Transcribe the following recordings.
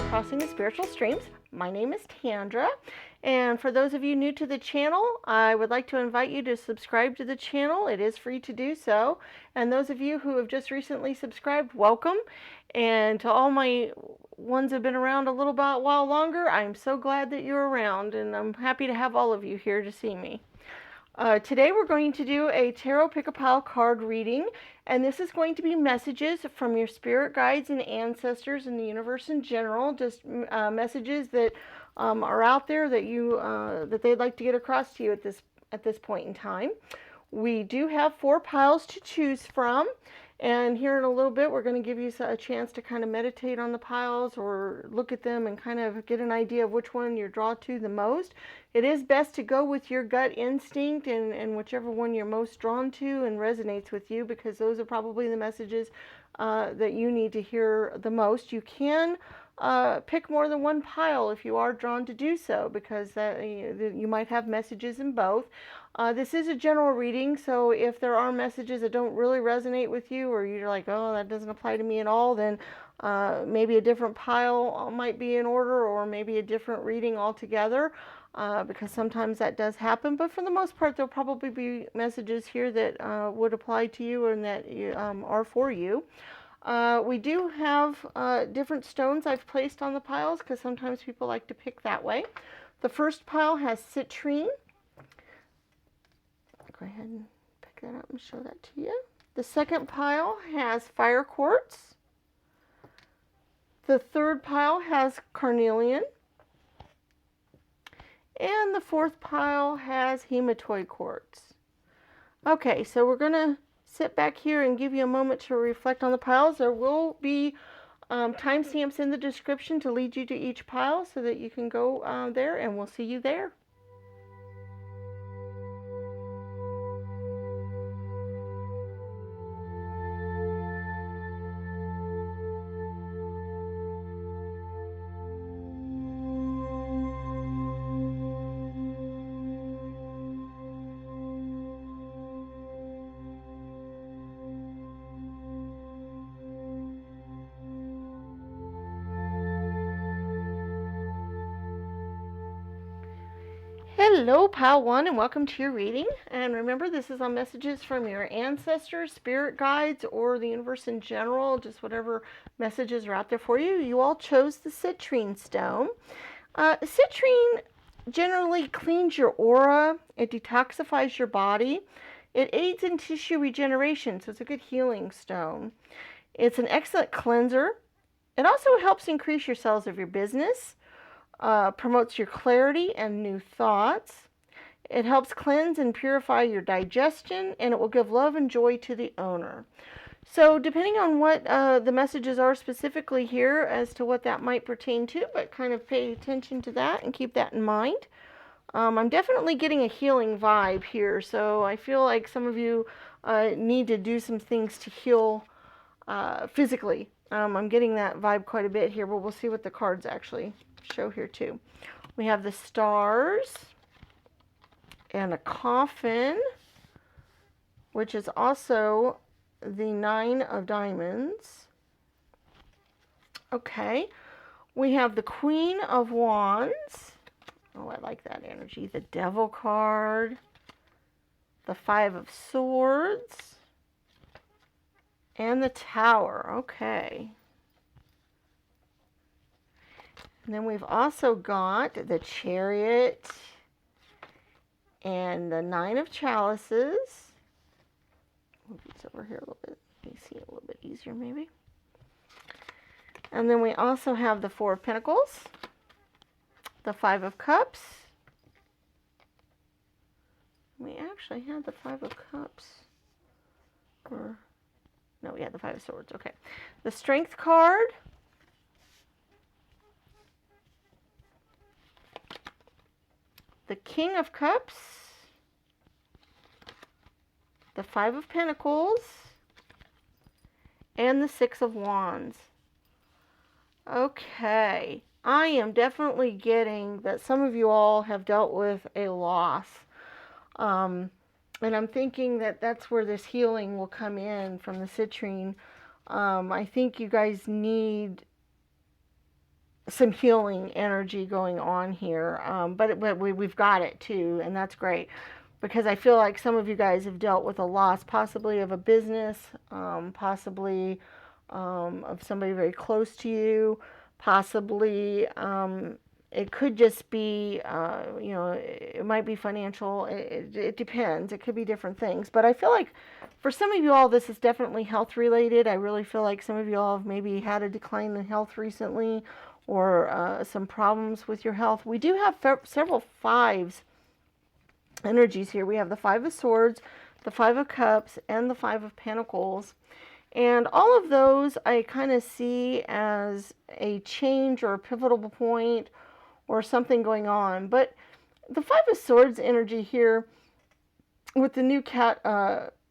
Crossing the Spiritual Streams. My name is Tandra, and for those of you new to the channel, I would like to invite you to subscribe to the channel. It is free to do so. And those of you who have just recently subscribed, welcome. And to all my ones who have been around a little while longer, I'm so glad that you're around, and I'm happy to have all of you here to see me. Today we're going to do a Tarot Pick-a-Pile card reading, and this is going to be messages from your spirit guides and ancestors in the universe in general, just messages that are out there that you that they'd like to get across to you at this point in time. We do have 4 piles to choose from, and here in a little bit we're going to give you a chance to kind of meditate on the piles or look at them and kind of get an idea of which one you're drawn to the most. It is best to go with your gut instinct and whichever one you're most drawn to and resonates with you, because those are probably the messages that you need to hear the most. You can pick more than one pile if you are drawn to do so, because you might have messages in both. This is a general reading, so if there are messages that don't really resonate with you, or you're like, oh, that doesn't apply to me at all, then maybe a different pile might be in order, or maybe a different reading altogether, because sometimes that does happen. But for the most part, there'll probably be messages here that would apply to you and that are for you. We do have different stones I've placed on the piles, because sometimes people like to pick that way. The first pile has citrine. Go ahead and pick that up and show that to you. The second pile has fire quartz. The third pile has carnelian. And the fourth pile has hematoid quartz. Okay, so we're going to sit back here and give you a moment to reflect on the piles. There will be timestamps in the description to lead you to each pile so that you can go there, and we'll see you there. Hello, Pile 1, and welcome to your reading. And remember, this is on messages from your ancestors, spirit guides, or the universe in general, just whatever messages are out there for you. You all chose the citrine stone. Citrine generally cleans your aura. It detoxifies your body. It aids in tissue regeneration, so it's a good healing stone. It's an excellent cleanser. It also helps increase your sales of your business. Promotes your clarity and new thoughts. It helps cleanse and purify your digestion, and it will give love and joy to the owner. So depending on what the messages are specifically here as to what that might pertain to, but kind of pay attention to that and keep that in mind. I'm definitely getting a healing vibe here, so I feel like some of you need to do some things to heal physically. I'm getting that vibe quite a bit here, but we'll see what the cards actually show here too. We have the stars and a coffin, which is also the 9 of diamonds. Okay, we have the Queen of Wands. Oh, I like that energy. The Devil card, the 5 of Swords, and the Tower. Okay. And then we've also got the Chariot and the 9 of Chalices. Move these over here a little bit. You can see it a little bit easier maybe. And then we also have the 4 of Pentacles, the 5 of Cups. We actually had the 5 of Cups. Or, no, we had the 5 of Swords. Okay. The Strength card. The King of Cups, the 5 of Pentacles, and the 6 of Wands. Okay, I am definitely getting that some of you all have dealt with a loss. And I'm thinking that that's where this healing will come in from the citrine. I think you guys need some healing energy going on here. But we've got it too, and that's great, because I feel like some of you guys have dealt with a loss, possibly of a business, possibly of somebody very close to you, possibly it could just be, it might be financial. It depends. It could be different things. But I feel like for some of you all, this is definitely health related. I really feel like some of you all have maybe had a decline in health recently, or some problems with your health. We do have several fives energies here. We have the Five of Swords, the Five of Cups, and the Five of Pentacles. And all of those I kind of see as a change or a pivotal point or something going on. But the Five of Swords energy here with the new cat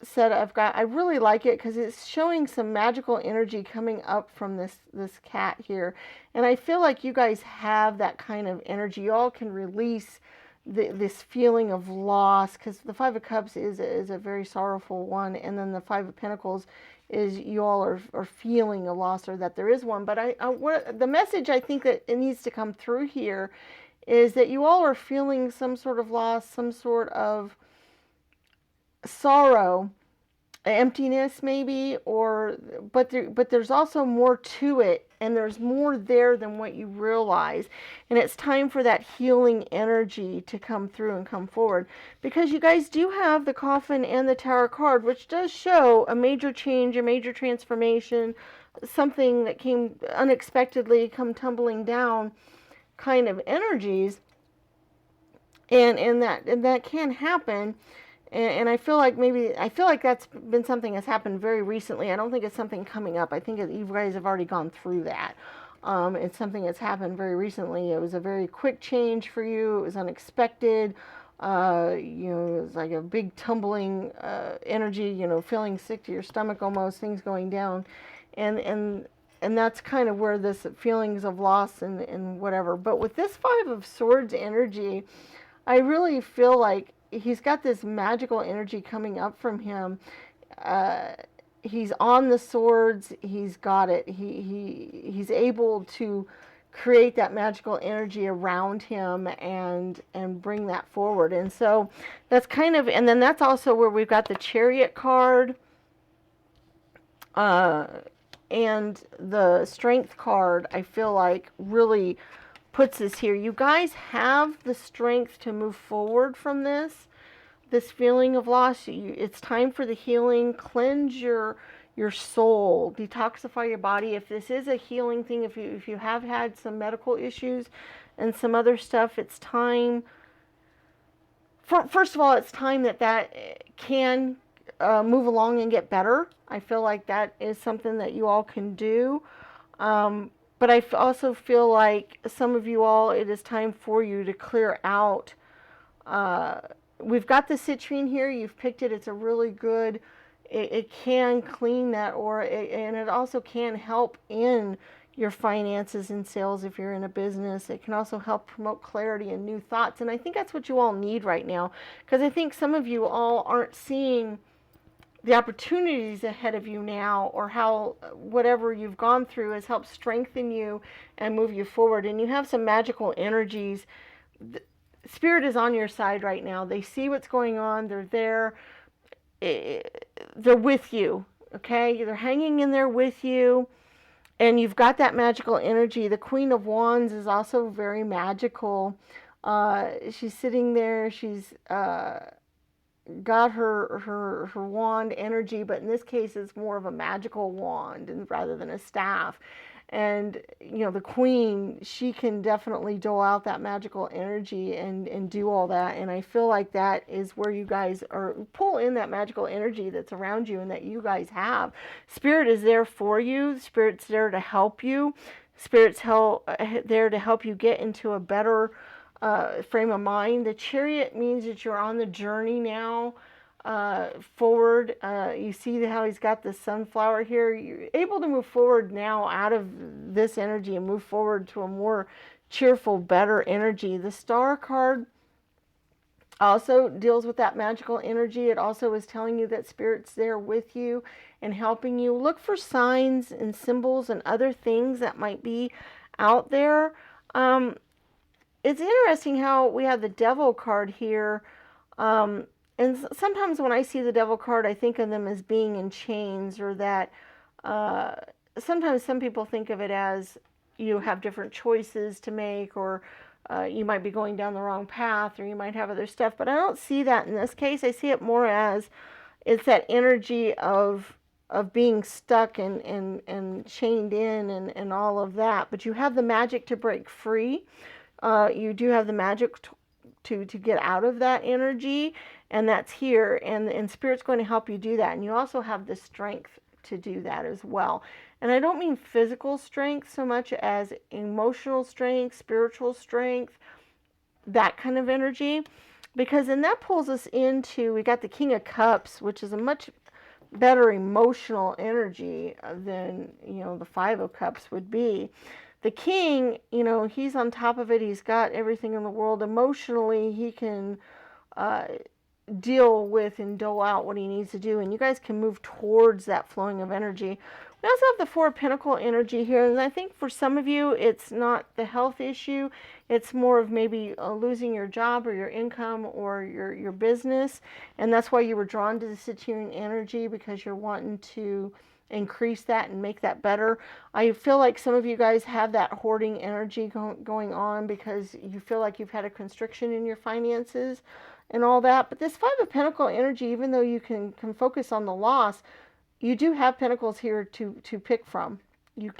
set I've got, I really like it because it's showing some magical energy coming up from this cat here. And I feel like you guys have that kind of energy. You all can release this feeling of loss, because the Five of Cups is a very sorrowful one, and then the Five of Pentacles is you all are feeling a loss, or that there is one. But the message I think that it needs to come through here is that you all are feeling some sort of loss, some sort of sorrow, emptiness maybe, but there's also more to it, and there's more there than what you realize. And it's time for that healing energy to come through and come forward, because you guys do have the Coffin and the Tower card, which does show a major change, a major transformation, something that came unexpectedly, come tumbling down kind of energies. And that can happen. And I feel like that's been something that's happened very recently. I don't think it's something coming up. I think you guys have already gone through that. It's something that's happened very recently. It was a very quick change for you. It was unexpected. It was like a big tumbling energy, feeling sick to your stomach almost, things going down. And that's kind of where this feelings of loss and whatever. But with this Five of Swords energy, I really feel like he's got this magical energy coming up from him. He's on the swords. He's got it. He's able to create that magical energy around him and bring that forward. And so that's kind of, and then that's also where we've got the Chariot card and the Strength card. I feel like really puts us here. You guys have the strength to move forward from this feeling of loss. It's time for the healing. Cleanse your soul, detoxify your body. If this is a healing thing, if you have had some medical issues and some other stuff, it's time. First of all, it's time that can move along and get better. I feel like that is something that you all can do. But I also feel like some of you all, it is time for you to clear out. We've got the citrine here. You've picked it. It's a really good, it can clean that aura, and it also can help in your finances and sales if you're in a business. It can also help promote clarity and new thoughts. And I think that's what you all need right now, because I think some of you all aren't seeing the opportunities ahead of you now, or how whatever you've gone through has helped strengthen you and move you forward. And you have some magical energies. Spirit is on your side right now. They see what's going on. They're there. They're with you. Okay? They're hanging in there with you. And you've got that magical energy. The Queen of Wands is also very magical. She's sitting there. She's got her wand energy, but in this case it's more of a magical wand rather than a staff. And the queen, she can definitely dole out that magical energy and do all that. And I feel like that is where you guys are, pull in that magical energy that's around you and that you guys have. Spirit is there for you. Spirit's there to help you. Spirit's there to help you get into a better frame of mind. The Chariot means that you're on the journey now forward. You see how he's got the sunflower here. You're able to move forward now out of this energy and move forward to a more cheerful, better energy. The Star card also deals with that magical energy. It also is telling you that Spirit's there with you and helping you. Look for signs and symbols and other things that might be out there. It's interesting how we have the Devil card here. And sometimes when I see the Devil card, I think of them as being in chains, or that sometimes some people think of it as you have different choices to make, or you might be going down the wrong path, or you might have other stuff. But I don't see that in this case. I see it more as it's that energy of being stuck and chained in and all of that. But you have the magic to break free. You do have the magic to get out of that energy, and that's here, and Spirit's going to help you do that. And you also have the strength to do that as well. And I don't mean physical strength so much as emotional strength, spiritual strength, that kind of energy. Because then that pulls us into, we got the King of Cups, which is a much better emotional energy than, the Five of Cups would be. The King, he's on top of it. He's got everything in the world. Emotionally, he can deal with and dole out what he needs to do. And you guys can move towards that flowing of energy. We also have the Four of Pentacle energy here. And I think for some of you, it's not the health issue. It's more of maybe losing your job or your income or your business. And that's why you were drawn to the Citerian energy, because you're wanting to increase that and make that better. I feel like some of you guys have that hoarding energy going on because you feel like you've had a constriction in your finances and all that. But this Five of Pentacle energy, even though you can focus on the loss, you do have pentacles here to pick from. You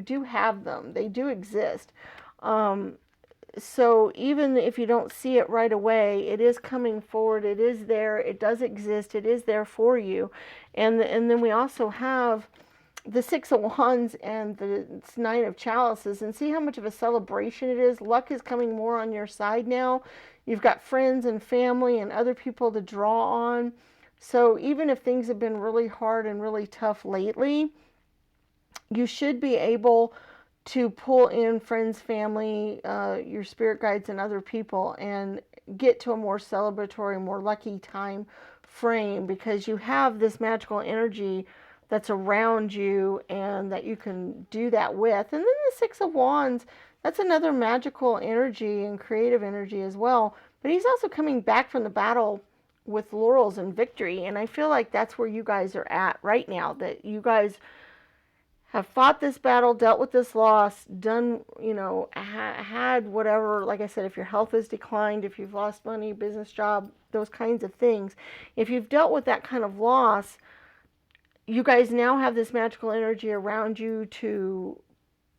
do have them. They do exist. So even if you don't see it right away, it is coming forward. It is there. It does exist. It is there for you. And then we also have the Six of Wands and the Nine of Chalices. And see how much of a celebration it is. Luck is coming more on your side now. You've got friends and family and other people to draw on. So even if things have been really hard and really tough lately, you should be able to pull in friends, family, your spirit guides, and other people, and get to a more celebratory, more lucky time frame, because you have this magical energy that's around you and that you can do that with. And then the Six of Wands, that's another magical energy and creative energy as well. But he's also coming back from the battle with laurels and victory. And I feel like that's where you guys are at right now, that you guys have fought this battle, dealt with this loss, done, had whatever, like I said, if your health has declined, if you've lost money, business, job, those kinds of things. If you've dealt with that kind of loss, you guys now have this magical energy around you to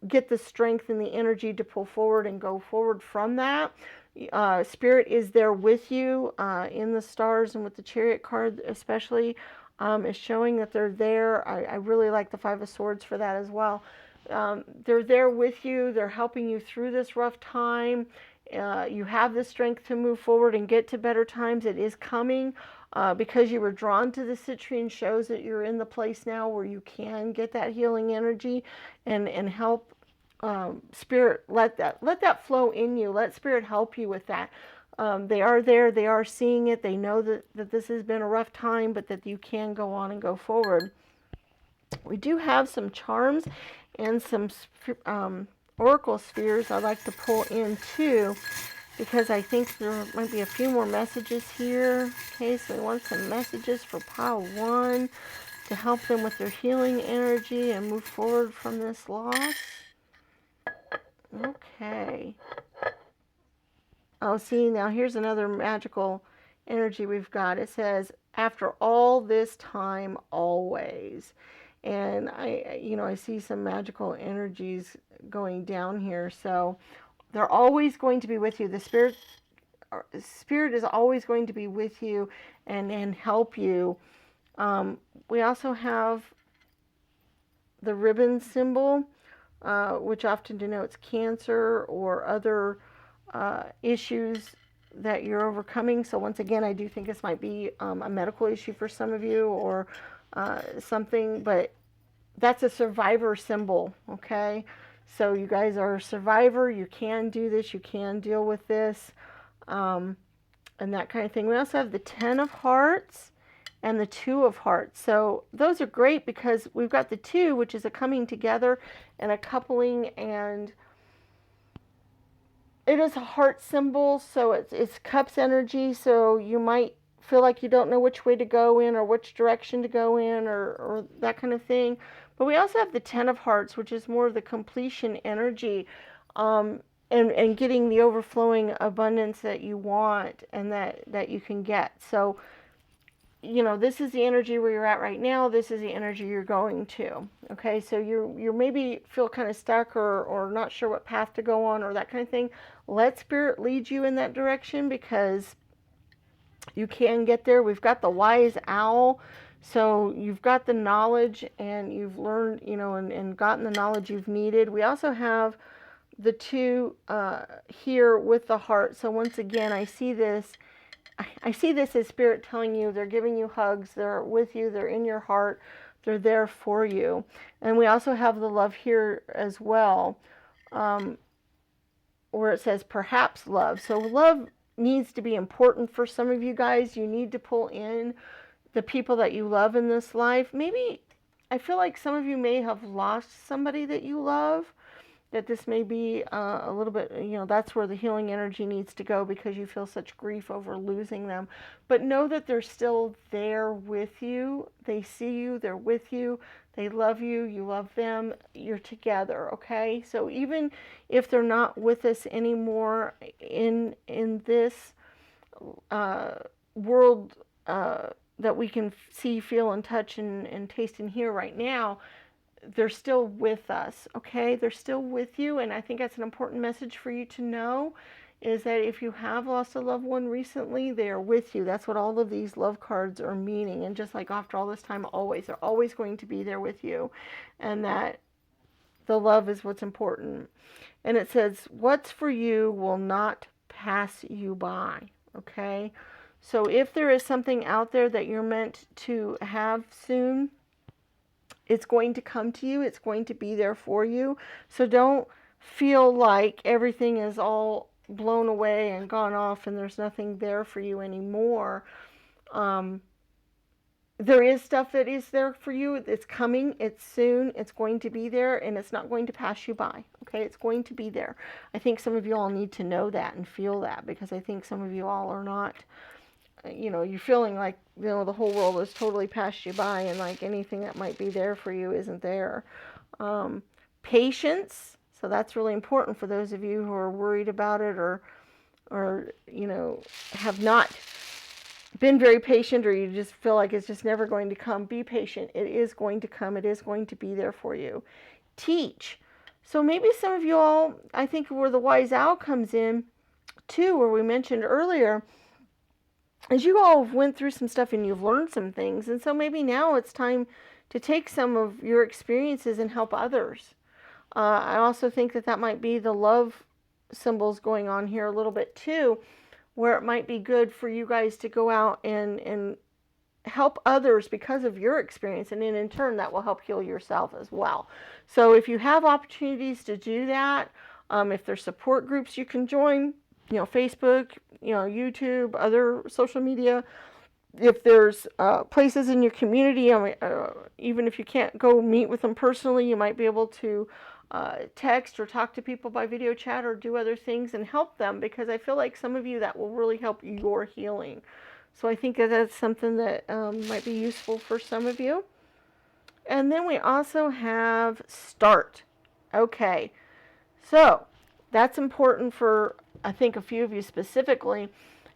get the strength and the energy to pull forward and go forward from that. Spirit is there with you in the stars, and with the Chariot card especially. Is showing that they're there. I really like the Five of Swords for that as well. They're there with you. They're helping you through this rough time. You have the strength to move forward and get to better times. It is coming because you were drawn to the citrine, shows that you're in the place now where you can get that healing energy and help Spirit. Let that flow in you. Let Spirit help you with that. They are there, they are seeing it, they know that this has been a rough time, but that you can go on and go forward. We do have some charms and some oracle spheres I'd like to pull in too, because I think there might be a few more messages here. Okay, so we want some messages for pile 1 to help them with their healing energy and move forward from this loss. Okay. Oh, see, now here's another magical energy we've got. It says, after all this time, always. And I see some magical energies going down here. So they're always going to be with you. The Spirit is always going to be with you and help you. We also have the ribbon symbol, which often denotes cancer or other issues that you're overcoming. So once again, I do think this might be a medical issue for some of you, or something, but that's a survivor symbol. Okay, so you guys are a survivor. You can do this. You can deal with this, and that kind of thing. We also have the Ten of Hearts and the Two of Hearts. So those are great because we've got the two, which is a coming together and a coupling, and it is a heart symbol, so it's cups energy, so you might feel like you don't know which way to go in or which direction to go in or that kind of thing. But we also have the Ten of Hearts, which is more of the completion energy, um, and getting the overflowing abundance that you want and that you can get. So this is the energy where you're at right now. This is the energy you're going to. Okay, so you're maybe feel kind of stuck or not sure what path to go on or that kind of thing. Let Spirit lead you in that direction because you can get there. We've got the wise owl. So you've got the knowledge and you've learned, and gotten the knowledge you've needed. We also have the two here with the heart. So once again, I see this as Spirit telling you they're giving you hugs, they're with you, they're in your heart, they're there for you. And we also have the love here as well, where it says perhaps love. So love needs to be important for some of you guys. You need to pull in the people that you love in this life. Maybe I feel like some of you may have lost somebody that you love, that this may be a little bit, that's where the healing energy needs to go because you feel such grief over losing them. But know that they're still there with you. They see you, they're with you, they love you, you love them, you're together, okay? So even if they're not with us anymore in this world that we can see, feel, and touch and taste and hear right now, they're still with us, okay? They're still with you, and I think that's an important message for you to know, is that if you have lost a loved one recently, they are with you. That's what all of these love cards are meaning, and just like after all this time, always, they're always going to be there with you, and that the love is what's important. And it says, what's for you will not pass you by, okay? So if there is something out there that you're meant to have soon, it's going to come to you. It's going to be there for you. So don't feel like everything is all blown away and gone off and there's nothing there for you anymore. There is stuff that is there for you. It's coming. It's soon. It's going to be there, and it's not going to pass you by. Okay, it's going to be there. I think some of you all need to know that and feel that, because I think some of you all are not, you're feeling like, the whole world has totally passed you by, and like anything that might be there for you isn't there. Patience. So that's really important for those of you who are worried about it or have not been very patient, or you just feel like it's just never going to come. Be patient. It is going to come. It is going to be there for you. Teach. So maybe some of you all, I think where the wise owl comes in too, where we mentioned earlier, as you all went through some stuff and you've learned some things, and so maybe now it's time to take some of your experiences and help others. I also think that might be the love symbols going on here a little bit too, where it might be good for you guys to go out and help others because of your experience, and then in turn that will help heal yourself as well. So if you have opportunities to do that, if there's support groups you can join, Facebook, YouTube, other social media, if there's places in your community, even if you can't go meet with them personally, you might be able to text or talk to people by video chat or do other things and help them, because I feel like some of you that will really help your healing. So I think that's something that might be useful for some of you. And then we also have start. Okay, so that's important for, I think, a few of you specifically,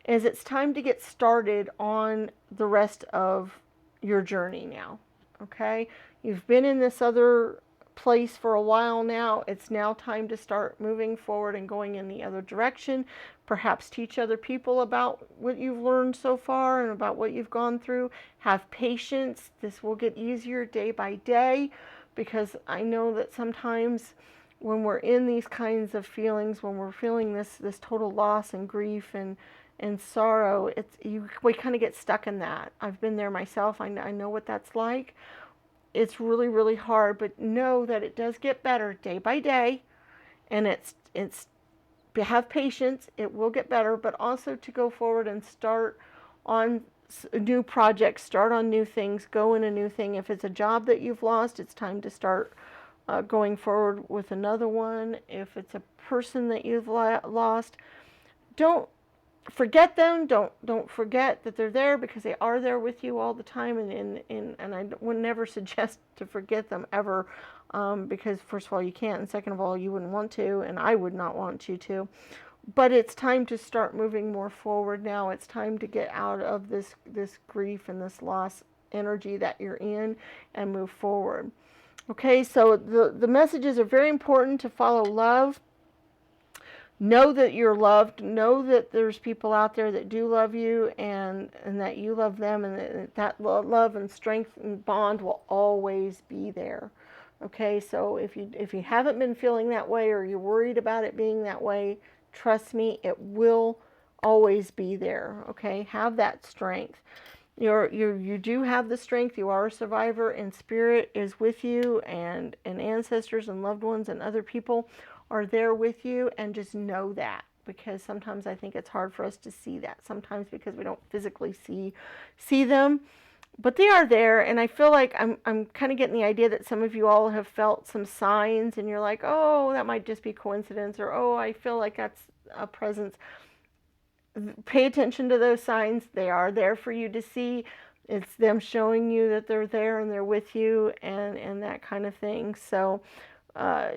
is it's time to get started on the rest of your journey now. Okay, you've been in this other place for a while now. It's now time to start moving forward and going in the other direction. Perhaps teach other people about what you've learned so far and about what you've gone through. Have patience. This will get easier day by day, because I know that sometimes when we're in these kinds of feelings, when we're feeling this total loss and grief and sorrow, we kind of get stuck in that. I've been there myself. I know what that's like. It's really, really hard, but know that it does get better day by day, and it's have patience. It will get better, but also to go forward and start on new projects, start on new things, go in a new thing. If it's a job that you've lost, it's time to start going forward with another one. If it's a person that you've lost, don't forget them. Don't forget that they're there, because they are there with you all the time. And I would never suggest to forget them ever, because first of all, you can't, and second of all, you wouldn't want to, and I would not want you to. But it's time to start moving more forward now. It's time to get out of this grief and this loss energy that you're in and move forward. Okay, so the messages are very important to follow love. Know that you're loved. Know that there's people out there that do love you, and that you love them, and that love and strength and bond will always be there. Okay, so if you haven't been feeling that way, or you're worried about it being that way, trust me, it will always be there. Okay, have that strength. You do have the strength. You are a survivor, and spirit is with you, and ancestors and loved ones and other people are there with you, and just know that, because sometimes I think it's hard for us to see that sometimes, because we don't physically see them, but they are there. And I feel like I'm kind of getting the idea that some of you all have felt some signs, and you're like, oh, that might just be coincidence, or oh, I feel like that's a presence. Pay attention to those signs. They are there for you to see. It's them showing you that they're there and they're with you, and that kind of thing. So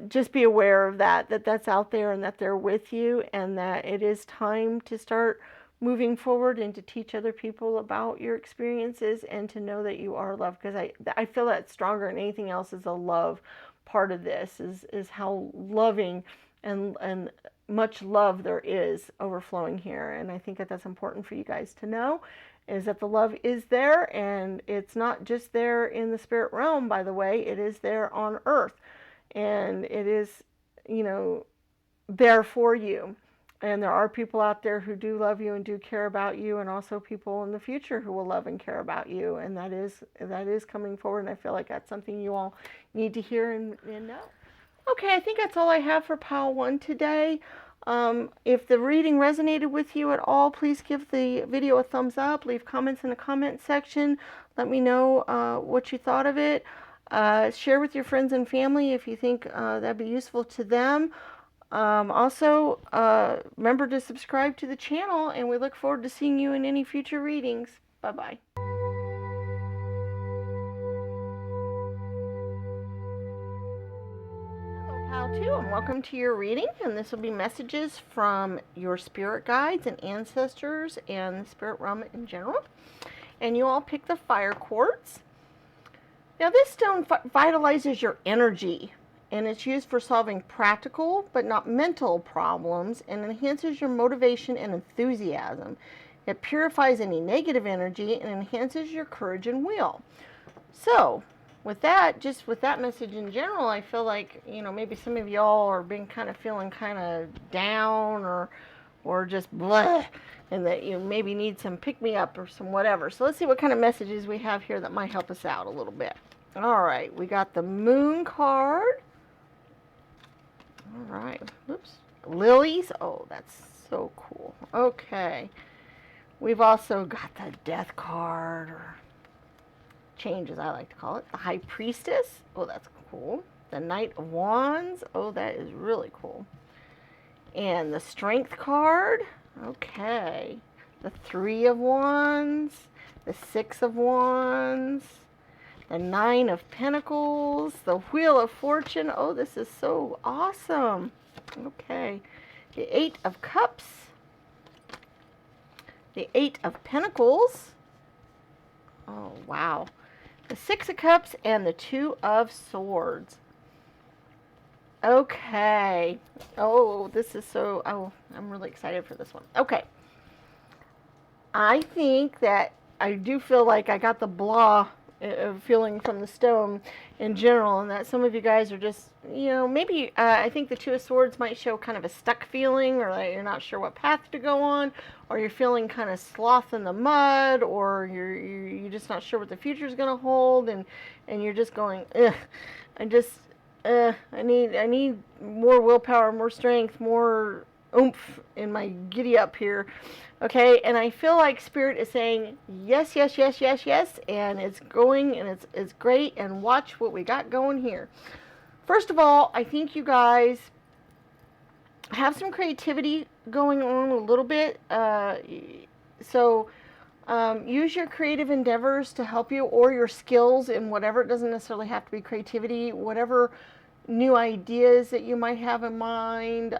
just be aware of that's out there, and that they're with you, and that it is time to start moving forward and to teach other people about your experiences, and to know that you are loved. Because I feel that stronger than anything else is the love part of this, is how loving and much love there is overflowing here. And I think that that's important for you guys to know, is that the love is there, and it's not just there in the spirit realm, by the way. It is there on earth, and it is, there for you. And there are people out there who do love you and do care about you, and also people in the future who will love and care about you, and that is coming forward. And I feel like that's something you all need to hear and know. Okay, I think that's all I have for pile 1 today. If the reading resonated with you at all, please give the video a thumbs up. Leave comments in the comment section. Let me know what you thought of it. Share with your friends and family if you think that'd be useful to them. Also, remember to subscribe to the channel, and we look forward to seeing you in any future readings. Bye-bye. Pile 2, and welcome to your reading, and this will be messages from your spirit guides and ancestors and the spirit realm in general. And you all pick the fire quartz. Now, this stone vitalizes your energy, and it's used for solving practical but not mental problems, and enhances your motivation and enthusiasm. It purifies any negative energy and enhances your courage and will. So with that, just with that message in general, I feel like, maybe some of y'all are feeling kind of down, or just blah, and that you maybe need some pick-me-up or some whatever. So let's see what kind of messages we have here that might help us out a little bit. All right, we got the Moon card. All right, oops. Lilies. Oh, that's so cool. Okay. We've also got the Death card, or Change, as I like to call it. The High Priestess. Oh, that's cool. The Knight of Wands. Oh, that is really cool. And the Strength card. Okay. The Three of Wands. The Six of Wands. The Nine of Pentacles. The Wheel of Fortune. Oh, this is so awesome. Okay. The Eight of Cups. The Eight of Pentacles. Oh, wow. The Six of Cups and the Two of Swords. Okay. Oh, this is so... Oh, I'm really excited for this one. Okay. I think that I do feel like I got the blah feeling from the stone in general, and that some of you guys are just, maybe I think the Two of Swords might show kind of a stuck feeling, or that you're not sure what path to go on, or you're feeling kind of sloth in the mud, or you're just not sure what the future is going to hold, and you're just going, ugh, I need more willpower, more strength, more oomph in my giddy up here. Okay, and I feel like Spirit is saying yes, yes, yes, yes, yes, and it's going and it's great, and watch what we got going here. First of all, I think you guys have some creativity going on a little bit. So use your creative endeavors to help you, or your skills in whatever. It doesn't necessarily have to be creativity. Whatever new ideas that you might have in mind,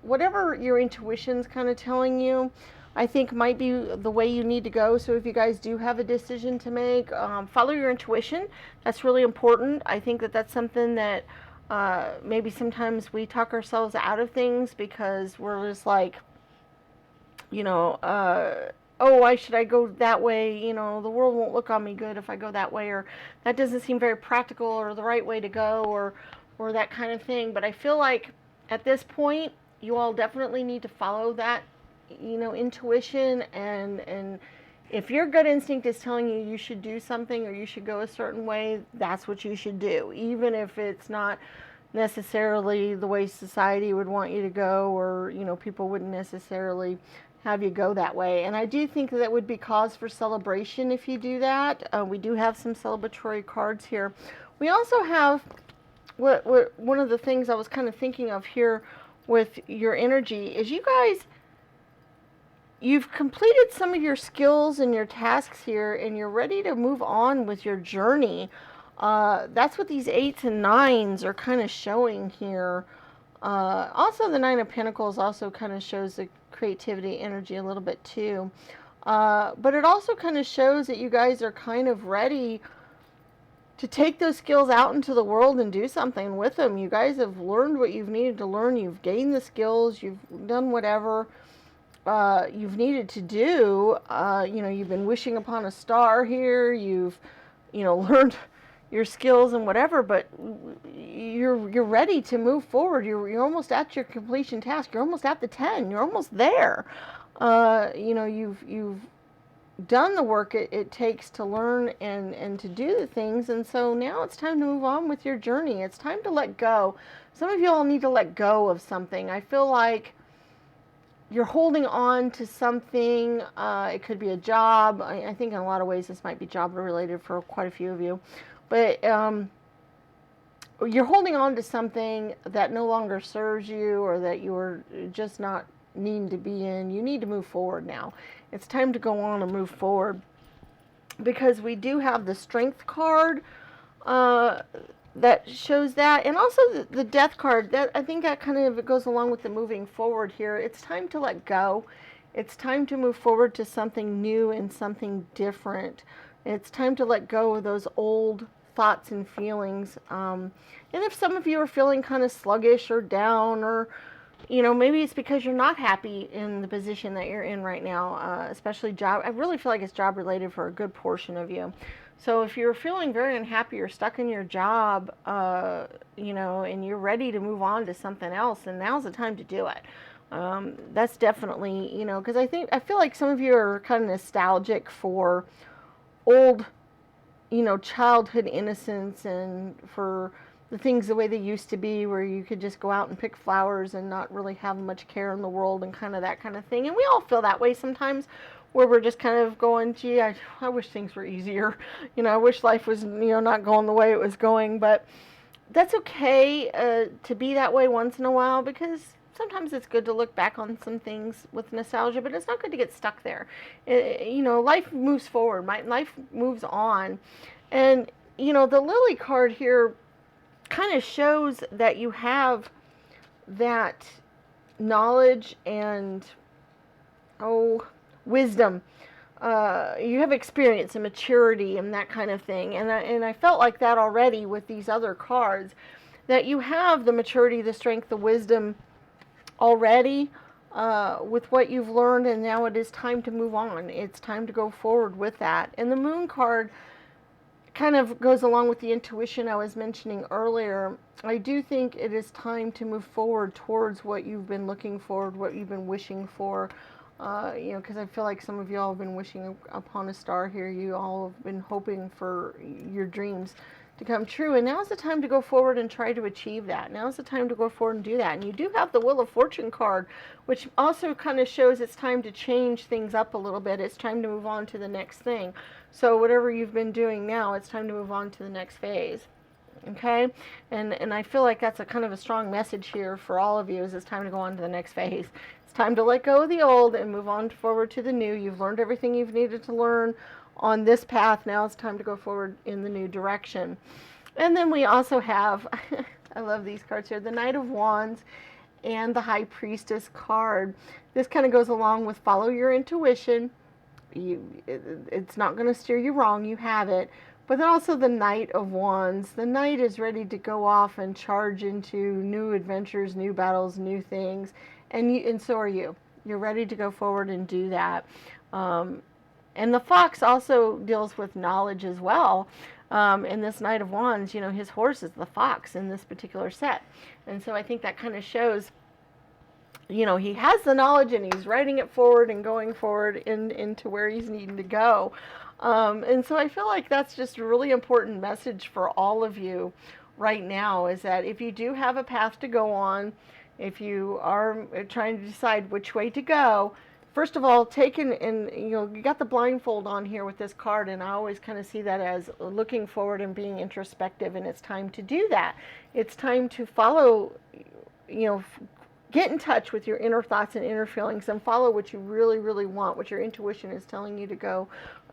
whatever your intuition's kind of telling you, I think might be the way you need to go. So if you guys do have a decision to make, follow your intuition. That's really important. I think that that's something that maybe sometimes we talk ourselves out of things because we're just like, you know, oh, why should I go that way? You know, the world won't look on me good if I go that way, or that doesn't seem very practical or the right way to go, or that kind of thing. But I feel like at this point, you all definitely need to follow that, you know, intuition, and if your gut instinct is telling you you should do something or you should go a certain way, that's what you should do, even if it's not necessarily the way society would want you to go, or, you know, people wouldn't necessarily have you go that way. And I do think that would be cause for celebration if you do that. We do have some celebratory cards here. We also have what one of the things I was kind of thinking of here with your energy is you've completed some of your skills and your tasks here, and you're ready to move on with your journey. That's what these 8s and 9s are kind of showing here. Also, the 9 of Pentacles also kind of shows the creativity energy a little bit too. But it also kind of shows that you guys are kind of ready to take those skills out into the world and do something with them. You guys have learned what you've needed to learn. You've gained the skills. You've done whatever you've needed to do. You know, you've been wishing upon a star here. You've, you know, learned your skills and whatever, but you're ready to move forward. You're almost at your completion task. You're almost at the 10. You're almost there. You know, you've done the work it takes to learn and to do the things, and so now it's time to move on with your journey. It's time to let go. Some of you all need to let go of something. I feel like you're holding on to something. It could be a job. I think in a lot of ways this might be job related for quite a few of you. But you're holding on to something that no longer serves you, or that you're just not needing to be in. You need to move forward now. It's time to go on and move forward, because we do have the Strength card that shows that, and also the Death card. That, I think that kind of goes along with the moving forward here. It's time to let go. It's time to move forward to something new and something different. It's time to let go of those old thoughts and feelings. And if some of you are feeling kind of sluggish or down, or, you know, maybe it's because you're not happy in the position that you're in right now, especially job. I really feel like it's job related for a good portion of you. So if you're feeling very unhappy or stuck in your job, you know, and you're ready to move on to something else, then now's the time to do it. That's definitely, you know, because I feel like some of you are kind of nostalgic for old, you know, childhood innocence, and for the things the way they used to be, where you could just go out and pick flowers and not really have much care in the world, and kind of that kind of thing. And we all feel that way sometimes, where we're just kind of going, gee, I wish things were easier. You know, I wish life was, you know, not going the way it was going. But that's okay to be that way once in a while, because sometimes it's good to look back on some things with nostalgia, but it's not good to get stuck there. You know, life moves forward. Life moves on. And, you know, the Lily card here kind of shows that you have that knowledge and, wisdom. You have experience and maturity and that kind of thing. And I felt like that already with these other cards, that you have the maturity, the strength, the wisdom already with what you've learned, and now it is time to move on. It's time to go forward with that. And the Moon card kind of goes along with the intuition I was mentioning earlier. I do think it is time to move forward towards what you've been looking for, what you've been wishing for. You know, because I feel like some of you all have been wishing upon a star here. You all have been hoping for your dreams to come true. And now's the time to go forward and try to achieve that. Now's the time to go forward and do that. And you do have the Wheel of Fortune card, which also kind of shows it's time to change things up a little bit. It's time to move on to the next thing. So whatever you've been doing now, it's time to move on to the next phase. Okay, and I feel like that's a kind of a strong message here for all of you, is it's time to go on to the next phase. It's time to let go of the old and move on forward to the new. You've learned everything you've needed to learn on this path. Now it's time to go forward in the new direction. And then we also have, I love these cards here, the Knight of Wands and the High Priestess card. This kind of goes along with follow your intuition. It's not going to steer you wrong. You have it. But then also the Knight of Wands. The Knight is ready to go off and charge into new adventures, new battles, new things. And so are you. You're ready to go forward and do that. And the Fox also deals with knowledge as well. In this Knight of Wands, you know, his horse is the fox in this particular set. And so I think that kind of shows, you know, he has the knowledge and he's writing it forward and going forward into where he's needing to go. And so I feel like that's just a really important message for all of you right now, is that if you do have a path to go on, if you are trying to decide which way to go, first of all, and you know, you got the blindfold on here with this card, and I always kind of see that as looking forward and being introspective, and it's time to do that. It's time to follow, you know, get in touch with your inner thoughts and inner feelings and follow what you really, really want, what your intuition is telling you to go,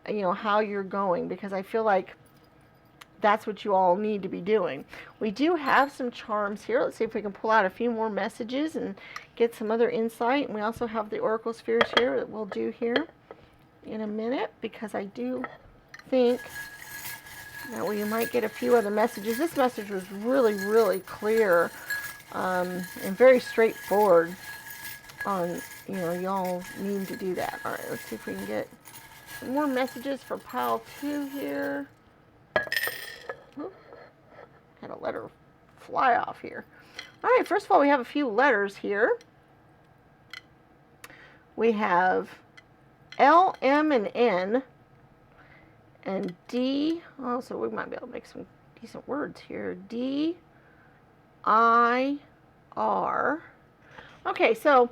you know, how you're going, because I feel like that's what you all need to be doing. We do have some charms here. Let's see if we can pull out a few more messages and get some other insight. And we also have the Oracle Spheres here that we'll do here in a minute, because I do think that we might get a few other messages. This message was really, really clear and very straightforward on, you know, y'all need to do that. All right, let's see if we can get some more messages for pile 2 here. Oop, had a letter fly off here. All right, first of all, we have a few letters here. We have L, M, and N, and D. Oh, so we might be able to make some decent words here. D, I, R. Okay, so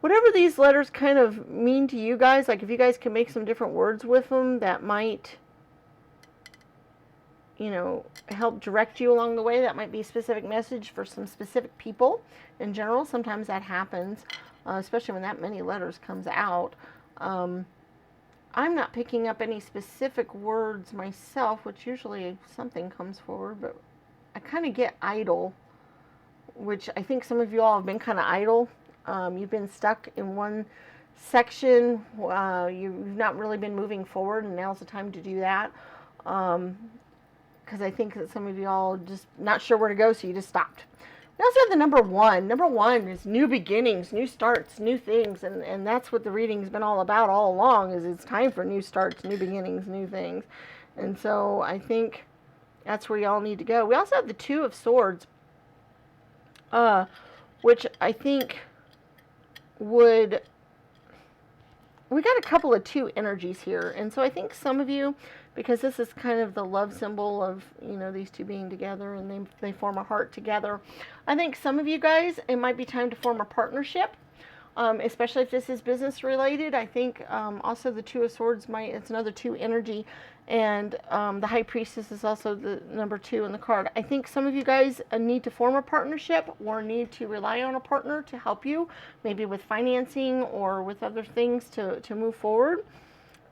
whatever these letters kind of mean to you guys, like if you guys can make some different words with them that might, you know, help direct you along the way. That might be a specific message for some specific people in general. Sometimes that happens, especially when that many letters comes out. I'm not picking up any specific words myself, which usually something comes forward, but I kind of get idle, which I think some of you all have been kind of idle. You've been stuck in one section. You've not really been moving forward, and now's the time to do that. Because I think that some of you all just not sure where to go, so you just stopped. We also have the number 1. Number 1 is new beginnings, new starts, new things, and that's what the reading's been all about all along, is it's time for new starts, new beginnings, new things. And so I think that's where y'all need to go. We also have the 2 of Swords, which I think would... We got a couple of 2 energies here, and so I think some of you, because this is kind of the love symbol of, you know, these 2 being together, and they form a heart together. I think some of you guys, it might be time to form a partnership, especially if this is business related. I think also the 2 of Swords it's another 2 energy, and the High Priestess is also the number 2 in the card. I think some of you guys need to form a partnership or need to rely on a partner to help you, maybe with financing or with other things to move forward.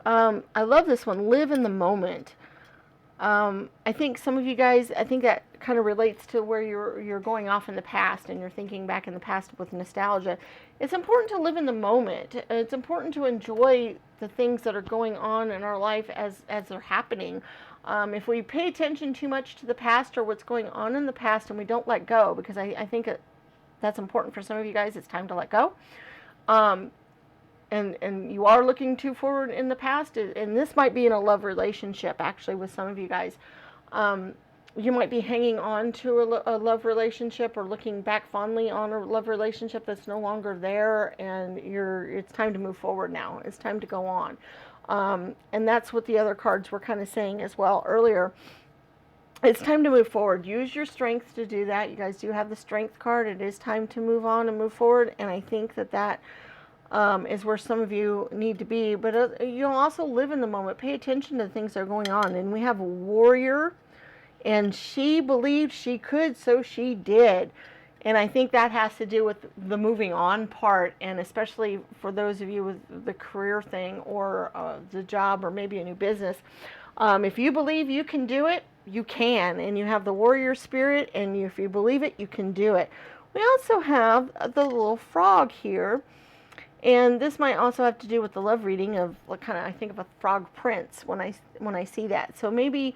I love this one, live in the moment. I think some of you guys, I think that kind of relates to where you're going off in the past and you're thinking back in the past with nostalgia. It's important to live in the moment. It's important to enjoy the things that are going on in our life as they're happening. If we pay attention too much to the past or what's going on in the past and we don't let go, because I think that's important for some of you guys, it's time to let go. And you are looking too forward in the past, and this might be in a love relationship, actually, with some of you guys. You might be hanging on to a love relationship or looking back fondly on a love relationship that's no longer there, and it's time to move forward now. It's time to go on. And that's what the other cards were kind of saying as well earlier. it's time to move forward. Use your strength to do that. You guys do have the strength card. It is time to move on and move forward. And I think that is where some of you need to be. But you'll also live in the moment. Pay attention to the things that are going on. And we have a warrior, and she believed she could, so she did. And I think that has to do with the moving on part, and especially for those of you with the career thing or the job or maybe a new business. If you believe you can do it, you can, and you have the warrior spirit, and if you believe it, you can do it. We also have the little frog here, and this might also have to do with the love reading of kind of, I think of a frog prince when I see that. So maybe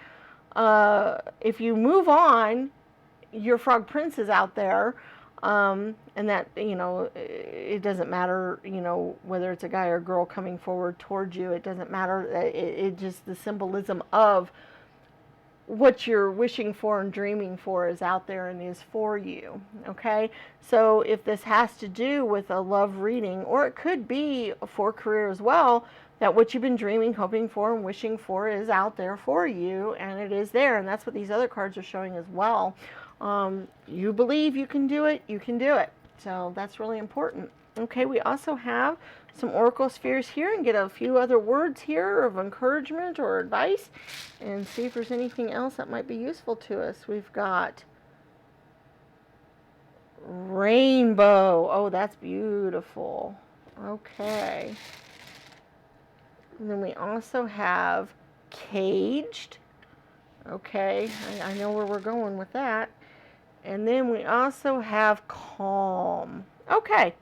if you move on, your frog prince is out there, and that, it doesn't matter, whether it's a guy or a girl coming forward towards you. It doesn't matter. It just, the symbolism of what you're wishing for and dreaming for is out there and is for you. Okay, so if this has to do with a love reading, or it could be for career as well, that what you've been dreaming, hoping for, and wishing for is out there for you, and it is there. And that's what these other cards are showing as well. You believe you can do it, you can do it. So that's really important. Okay, we also have some oracle spheres here, and get a few other words here of encouragement or advice, and see if there's anything else that might be useful to us. We've got rainbow. Oh, that's beautiful. Okay. And then we also have caged. Okay, I know where we're going with that. And then we also have calm. Okay,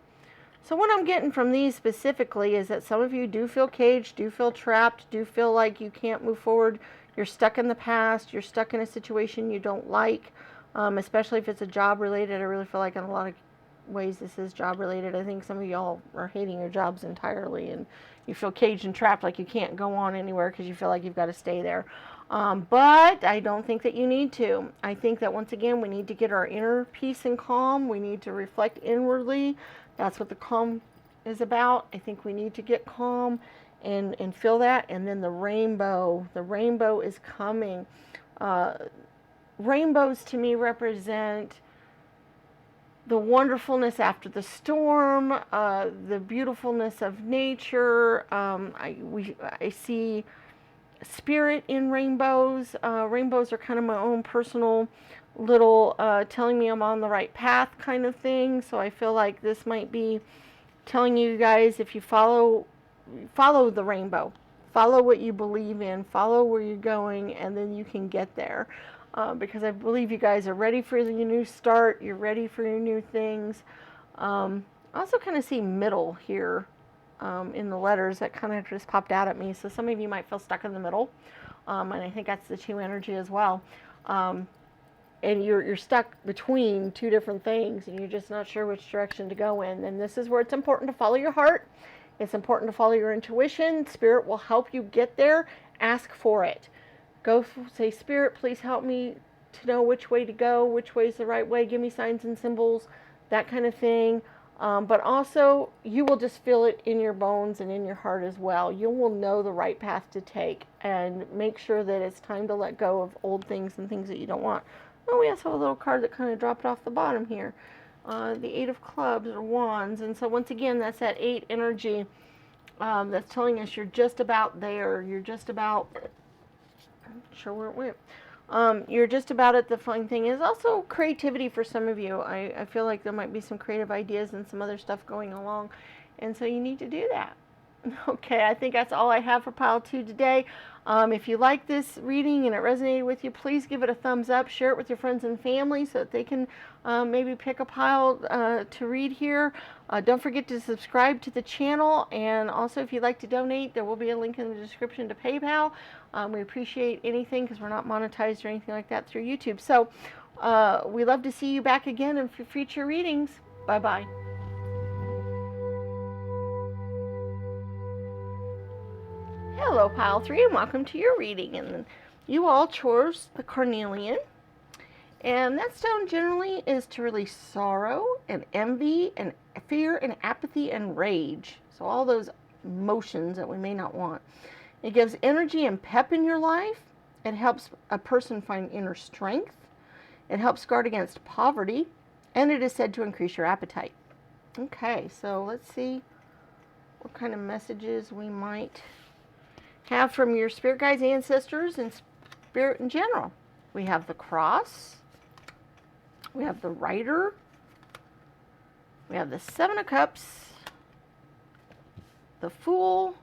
so what I'm getting from these specifically is that some of you do feel caged, do feel trapped, do feel like you can't move forward. You're stuck in the past. You're stuck in a situation you don't like, especially if it's a job related. I really feel like in a lot of ways this is job related. I think some of y'all are hating your jobs entirely, and you feel caged and trapped, like you can't go on anywhere because you feel like you've got to stay there. But I don't think that you need to. I think that once again, we need to get our inner peace and calm. We need to reflect inwardly. That's what the calm is about. I think we need to get calm and feel that. And then the rainbow is coming. Rainbows to me represent the wonderfulness after the storm, the beautifulness of nature. I see spirit in rainbows. Rainbows are kind of my own personal little telling me I'm on the right path kind of thing. So I feel like this might be telling you guys, if you follow the rainbow, follow what you believe in, follow where you're going, and then you can get there. Because I believe you guys are ready for your new start. You're ready for your new things. I also kind of see middle here in the letters that kind of just popped out at me. So some of you might feel stuck in the middle. And I think that's the 2 energy as well. And you're stuck between 2 different things, and you're just not sure which direction to go in. And this is where it's important to follow your heart. It's important to follow your intuition. Spirit will help you get there. Ask for it. Go say, Spirit, please help me to know which way to go, which way is the right way. Give me signs and symbols, that kind of thing. But also, you will just feel it in your bones and in your heart as well. You will know the right path to take, and make sure that it's time to let go of old things and things that you don't want. Oh, we also have a little card that kind of dropped off the bottom here. The 8 of clubs or wands. And so once again, that's that 8 energy that's telling us you're just about there. You're just about... I'm not sure where it went. You're just about it. The fun thing is also creativity for some of you. I feel like there might be some creative ideas and some other stuff going along, and so you need to do that. Okay, I think that's all I have for pile 2 today. If you like this reading and it resonated with you, please give it a thumbs up. Share it with your friends and family so that they can maybe pick a pile to read here. Don't forget to subscribe to the channel, and also if you'd like to donate, there will be a link in the description to PayPal. We appreciate anything because we're not monetized or anything like that through YouTube. So we love to see you back again in future readings. Bye-bye. Hello, pile 3, and welcome to your reading. And you all chose the carnelian, and that stone generally is to release sorrow and envy and fear and apathy and rage. So all those emotions that we may not want. It gives energy and pep in your life, It helps a person find inner strength. It helps guard against poverty. And it is said to increase your appetite. Okay, so let's see what kind of messages we might have from your spirit guides, ancestors, and spirit in general. We have the Cross. We have the Rider. We have the Seven of Cups. The Fool.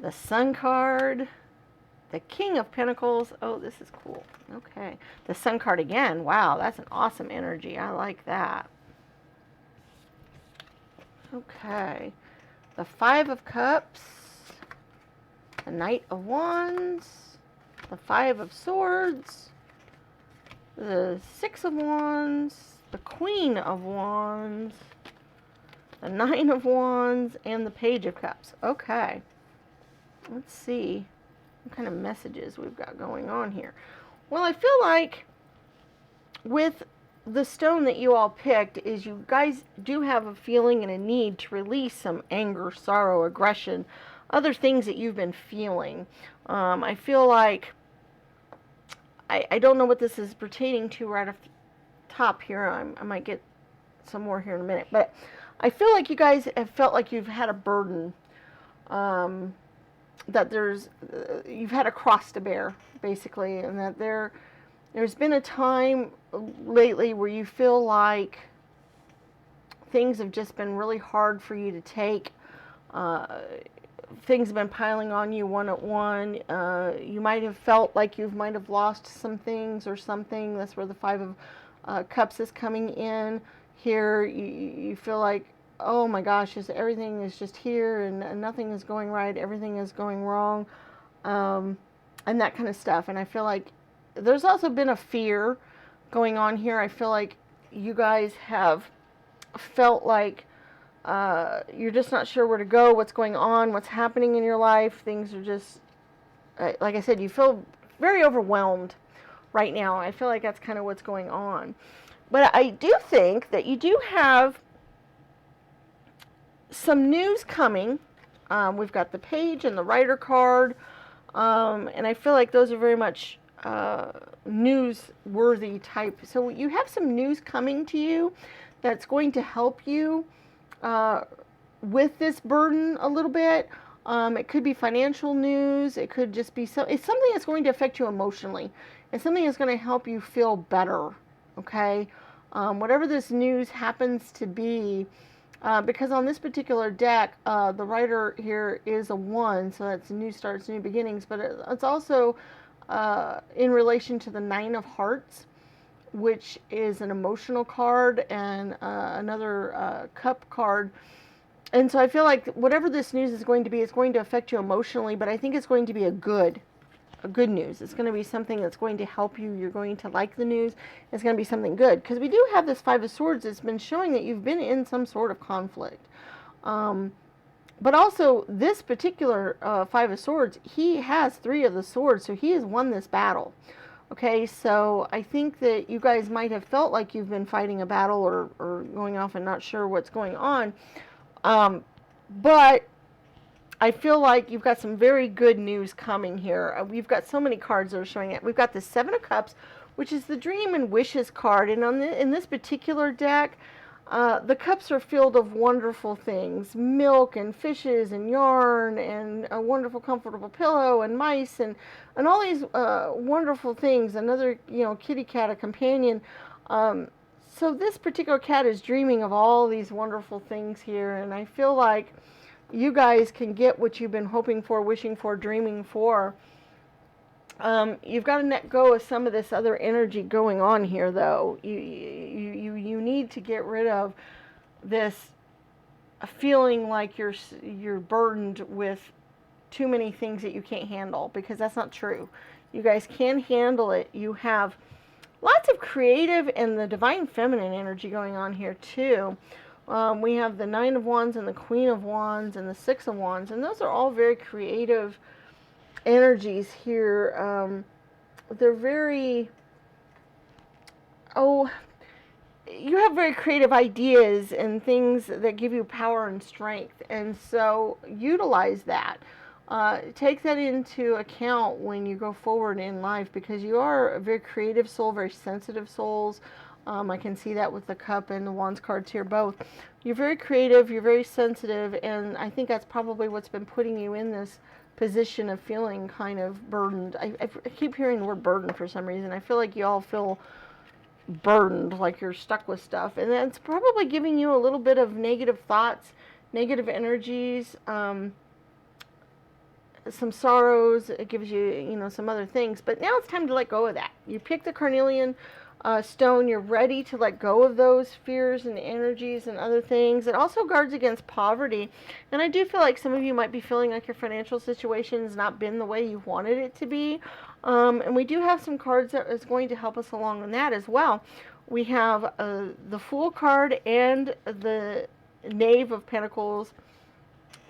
The Sun card. The King of Pentacles. Oh, this is cool. Okay. The Sun card again. Wow, that's an awesome energy. I like that. Okay. The Five of Cups. The Knight of Wands. The Five of Swords. The Six of Wands. The Queen of Wands. The Nine of Wands. And the Page of Cups. Okay. Let's see what kind of messages we've got going on here. Well, I feel like with the stone that you all picked is you guys do have a feeling and a need to release some anger, sorrow, aggression, other things that you've been feeling. I feel like, I don't know what this is pertaining to right off the top here. I might get some more here in a minute. But I feel like you guys have felt like you've had a burden. That you've had a cross to bear, basically, and that there's been a time lately where you feel like things have just been really hard for you to take. Things have been piling on you one at one. You might have felt like you might have lost some things or something. That's where the Five of Cups is coming in. Here, you feel like, oh my gosh, everything is just here and nothing is going right, everything is going wrong, and that kind of stuff. And I feel like there's also been a fear going on here. I feel like you guys have felt like you're just not sure where to go, what's going on, what's happening in your life. Things are just, like I said, you feel very overwhelmed right now. I feel like that's kind of what's going on. But I do think that you do have some news coming. We've got the Page and the Rider card, and I feel like those are very much newsworthy type. So you have some news coming to you that's going to help you with this burden a little bit. It could be financial news. It could just be it's something that's going to affect you emotionally. It's something that's going to help you feel better. Okay, whatever this news happens to be. Because on this particular deck, the Rider here is a 1, so that's new starts, new beginnings, but it's also in relation to the Nine of Hearts, which is an emotional card, and another cup card. And so I feel like whatever this news is going to be, it's going to affect you emotionally, but I think it's going to be a good news. It's going to be something that's going to help you. You're going to like the news. It's going to be something good. Because we do have this Five of Swords. It's been showing that you've been in some sort of conflict. But also, this particular Five of Swords, he has 3 of the swords, so he has won this battle. Okay, so I think that you guys might have felt like you've been fighting a battle or going off and not sure what's going on. But I feel like you've got some very good news coming here. We've got so many cards that are showing it. We've got the Seven of Cups, which is the Dream and Wishes card. And in this particular deck, the cups are filled of wonderful things. Milk and fishes and yarn and a wonderful comfortable pillow and mice and all these wonderful things. Another, kitty cat, a companion. So this particular cat is dreaming of all these wonderful things here. And I feel like you guys can get what you've been hoping for, wishing for, dreaming for. You've got to let go of some of this other energy going on here, though. You need to get rid of this feeling like you're burdened with too many things that you can't handle, because that's not true. You guys can handle it. You have lots of creative and the divine feminine energy going on here too. We have the Nine of Wands and the Queen of Wands and the Six of Wands, and those are all very creative energies here. They're very, you have very creative ideas and things that give you power and strength, and so utilize that. Take that into account when you go forward in life, because you are a very creative soul, very sensitive souls. I can see that with the Cup and the Wands cards here both. You're very creative, you're very sensitive, and I think that's probably what's been putting you in this position of feeling kind of burdened. I keep hearing the word burden for some reason. I feel like you all feel burdened, like you're stuck with stuff, and that's probably giving you a little bit of negative thoughts, negative energies, some sorrows. It gives you, you know, some other things, but now it's time to let go of that. You pick the carnelian stone, you're ready to let go of those fears and energies and other things. It also guards against poverty, and I do feel like some of you might be feeling like your financial situation has not been the way you wanted it to be, and we do have some cards that is going to help us along on that as well. We have the Fool card and the Knave of Pentacles,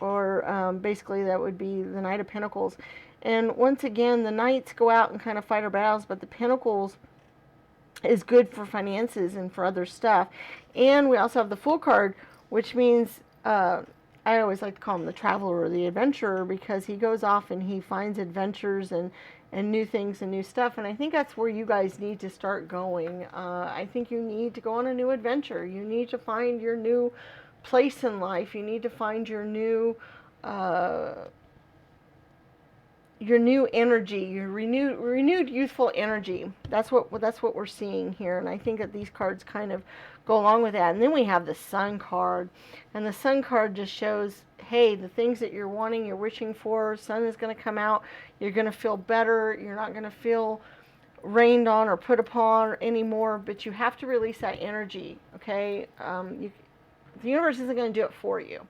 or basically that would be the Knight of Pentacles. And once again, the Knights go out and kind of fight our battles, but the Pentacles is good for finances and for other stuff. And we also have the Fool card, which means I always like to call him the traveler or the adventurer, because he goes off and he finds adventures and new things and new stuff. And I think that's where you guys need to start going. I think you need to go on a new adventure. You need to find your new place in life. You need to find your new energy, your renewed youthful energy. That's what we're seeing here, and I think that these cards kind of go along with that. And then we have the Sun card, and the Sun card just shows, hey, the things that you're wanting, you're wishing for, Sun is going to come out. You're going to feel better. You're not going to feel rained on or put upon anymore, but you have to release that energy. Okay, the universe isn't going to do it for you.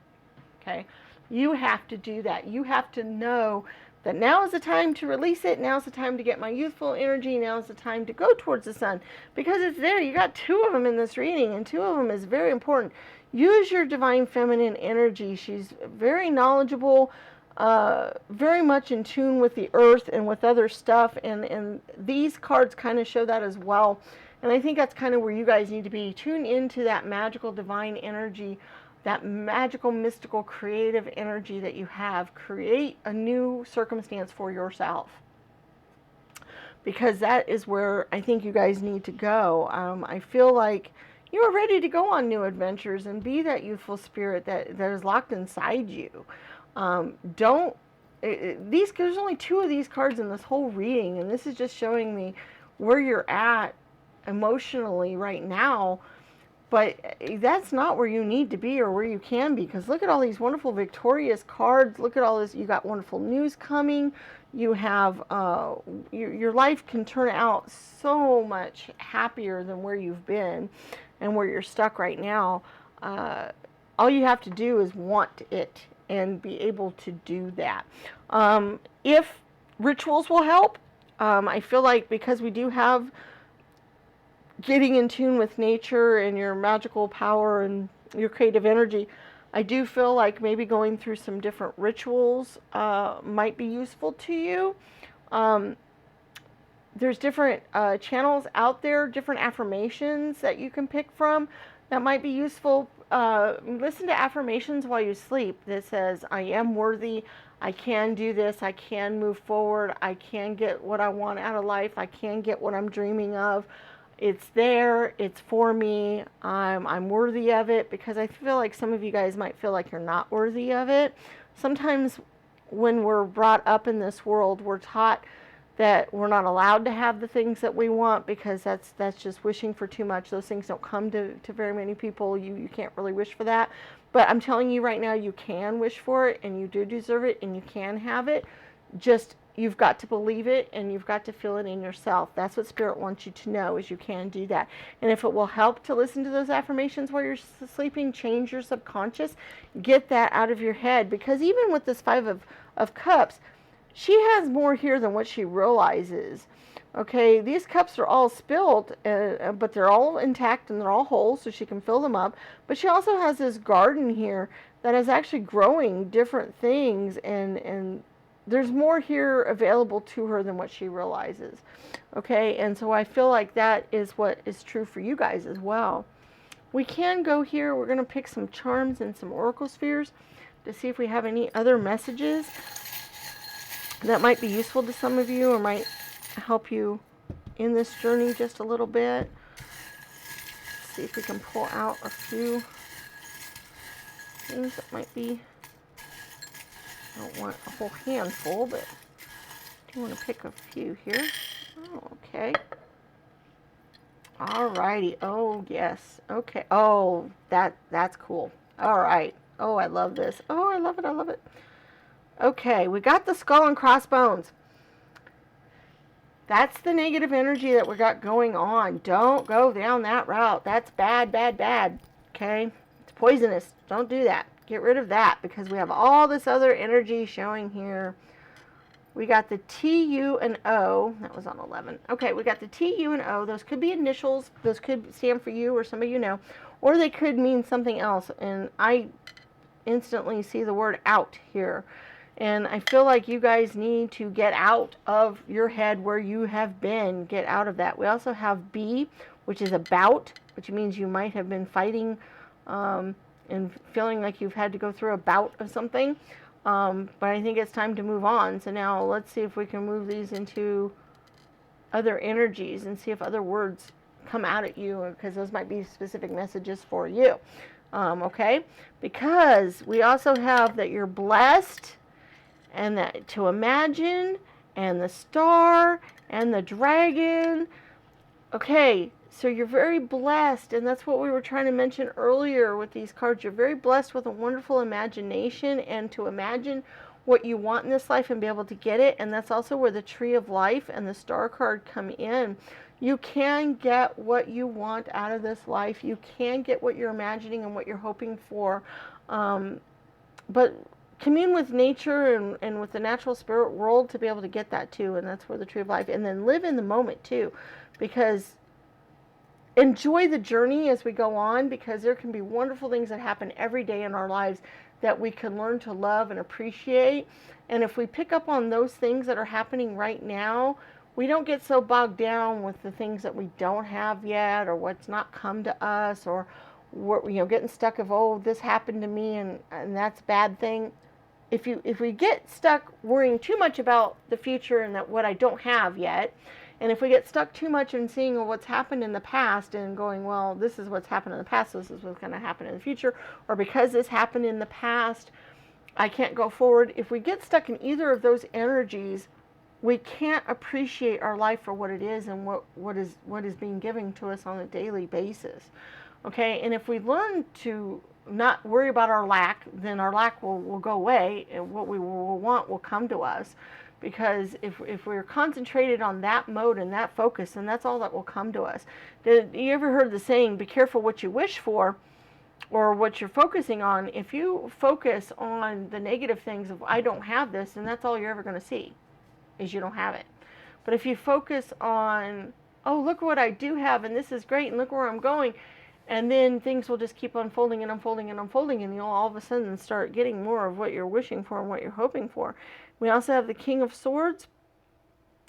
Okay, you have to do that. You have to know that now is the time to release it. Now is the time to get my youthful energy. Now is the time to go towards the Sun, because it's there. You got two of them in this reading, and two of them is very important. Use your divine feminine energy. She's very knowledgeable, very much in tune with the earth and with other stuff, and these cards kind of show that as well. And I think that's kind of where you guys need to be. Tune into that magical divine energy, that magical, mystical, creative energy that you have. Create a new circumstance for yourself, because that is where I think you guys need to go. I feel like you are ready to go on new adventures and be that youthful spirit that is locked inside you. There's only two of these cards in this whole reading, and this is just showing me where you're at emotionally right now. But that's not where you need to be or where you can be, because look at all these wonderful victorious cards. Look at all this. You got wonderful news coming. You have your life can turn out so much happier than where you've been and where you're stuck right now. All you have to do is want it and be able to do that. If rituals will help, I feel like, because we do have getting in tune with nature and your magical power and your creative energy, I do feel like maybe going through some different rituals might be useful to you. There's different channels out there, different affirmations that you can pick from that might be useful. Listen to affirmations while you sleep that says, I am worthy, I can do this, I can move forward, I can get what I want out of life, I can get what I'm dreaming of. It's there, it's for me, I'm worthy of it, because I feel like some of you guys might feel like you're not worthy of it. Sometimes when we're brought up in this world, we're taught that we're not allowed to have the things that we want, because that's just wishing for too much. Those things don't come to very many people. You can't really wish for that. But I'm telling you right now, you can wish for it, and you do deserve it, and you can have it. Just, you've got to believe it, and you've got to feel it in yourself. That's what Spirit wants you to know, is you can do that. And if it will help to listen to those affirmations while you're sleeping, change your subconscious, get that out of your head. Because even with this Five of Cups, she has more here than what she realizes. Okay, these cups are all spilled, but they're all intact and they're all whole, so she can fill them up. But she also has this garden here that is actually growing different things, and there's more here available to her than what she realizes. Okay, and so I feel like that is what is true for you guys as well. We can go here. We're going to pick some charms and some oracle spheres to see if we have any other messages. that might be useful to some of you or might help you in this journey just a little bit. Let's see if we can pull out a few things that might be, I don't want a whole handful, but I do want to pick a few here. Oh, okay. Alrighty. Oh, yes. Okay. Oh, that's cool. All right. Oh, I love this. Oh, I love it. I love it. Okay, we got the skull and crossbones. That's the negative energy that we got going on. Don't go down that route. That's bad, bad, bad. Okay? It's poisonous. Don't do that. Get rid of that because we have all this other energy showing here. We got the T, U, and O. That was on 11. Okay, we got the T, U, and O. Those could be initials. Those could stand for you or somebody you know. Or they could mean something else. And I instantly see the word out here. And I feel like you guys need to get out of your head where you have been. Get out of that. We also have B, which is about, which means you might have been fighting and feeling like you've had to go through a bout of something. But I think it's time to move on. So now let's see if we can move these into other energies and see if other words come out at you, because those might be specific messages for you. Okay? Because we also have that you're blessed, and that to imagine, and the star, and the dragon. Okay, so you're very blessed, and that's what we were trying to mention earlier with these cards. You're very blessed with a wonderful imagination, and to imagine what you want in this life and be able to get it. And that's also where the tree of life and the star card come in. You can get what you want out of this life. You can get what you're imagining and what you're hoping for. But commune with nature and with the natural spirit world to be able to get that too. And that's where the tree of life. And then live in the moment too. Because enjoy the journey as we go on, because there can be wonderful things that happen every day in our lives that we can learn to love and appreciate. And if we pick up on those things that are happening right now, we don't get so bogged down with the things that we don't have yet, or what's not come to us, or we're, getting stuck of, oh, this happened to me and that's a bad thing. If we get stuck worrying too much about the future and that what I don't have yet, and if we get stuck too much in seeing what's happened in the past and going, well, this is what's happened in the past, this is what's going to happen in the future, or because this happened in the past, I can't go forward. If we get stuck in either of those energies, we can't appreciate our life for what it is and what is being given to us on a daily basis. Okay, and if we learn to not worry about our lack, then our lack will go away, and what we will want will come to us. Because if we're concentrated on that mode and that focus, then that's all that will come to us. Did you ever heard the saying, be careful what you wish for, or what you're focusing on? If you focus on the negative things of, I don't have this, then that's all you're ever going to see, is you don't have it. But if you focus on, oh, look what I do have, and this is great, and look where I'm going, and then things will just keep unfolding and unfolding and unfolding, and you'll all of a sudden start getting more of what you're wishing for and what you're hoping for. We also have the King of Swords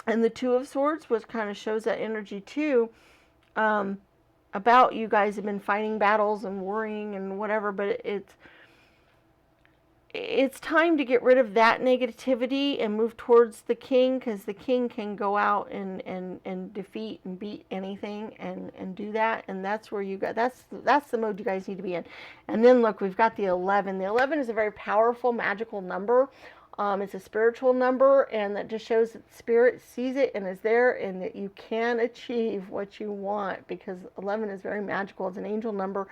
and the Two of Swords, which kind of shows that energy too, about you guys have been fighting battles and worrying and whatever, but it's time to get rid of that negativity and move towards the king, because the king can go out and defeat and beat anything and do that. And that's where you got, that's the mode you guys need to be in. And then look, we've got the 11. The 11 is a very powerful magical number. It's a spiritual number, and that just shows that spirit sees it and is there, and that you can achieve what you want, because 11 is very magical. It's an angel number.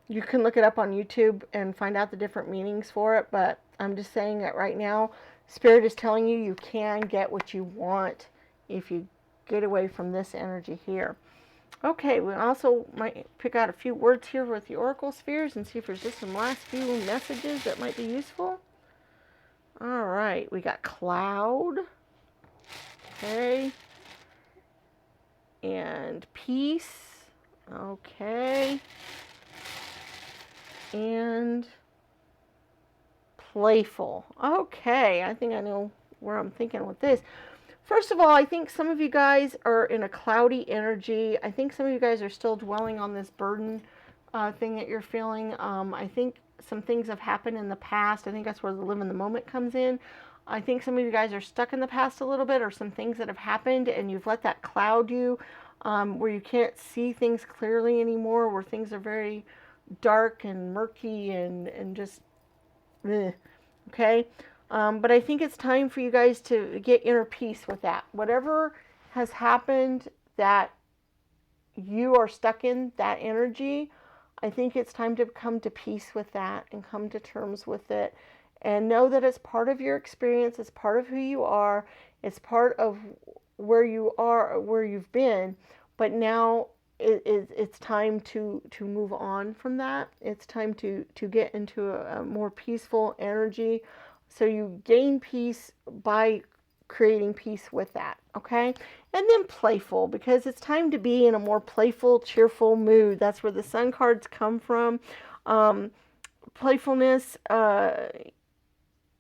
You can look it up on YouTube and find out the different meanings for it, but I'm just saying that right now, Spirit is telling you you can get what you want if you get away from this energy here. Okay, we also might pick out a few words here with the Oracle Spheres and see if there's just some last few messages that might be useful. All right, we got cloud. Okay. And peace. Okay. And playful. Okay, I think I know where I'm thinking with this. First of all, I think some of you guys are in a cloudy energy. I think some of you guys are still dwelling on this burden thing that you're feeling. I think some things have happened in the past. I think that's where the live in the moment comes in. I think some of you guys are stuck in the past a little bit, or some things that have happened and you've let that cloud you, where you can't see things clearly anymore, where things are very dark and murky and just, ugh, okay? But I think it's time for you guys to get inner peace with that. Whatever has happened that you are stuck in, that energy, I think it's time to come to peace with that and come to terms with it and know that it's part of your experience, it's part of who you are, it's part of where you are, where you've been, but now it's time to move on from that. It's time to get into a more peaceful energy, so you gain peace by creating peace with that, okay? And then playful, because it's time to be in a more playful, cheerful mood. That's where the sun cards come from. Playfulness,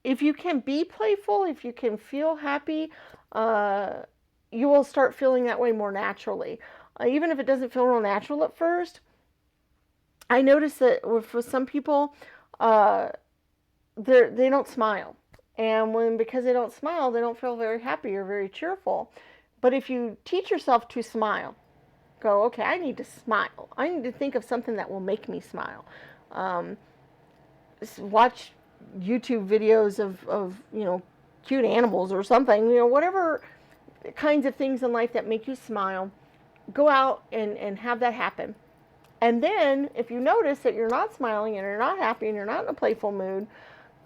if you can be playful, if you can feel happy, you will start feeling that way more naturally. Even if it doesn't feel real natural at first, I notice that for some people, they don't smile. And because they don't smile, they don't feel very happy or very cheerful. But if you teach yourself to smile, go, okay, I need to smile. I need to think of something that will make me smile. Watch YouTube videos of cute animals or something, whatever kinds of things in life that make you smile. Go out and have that happen. And then if you notice that you're not smiling and you're not happy and you're not in a playful mood,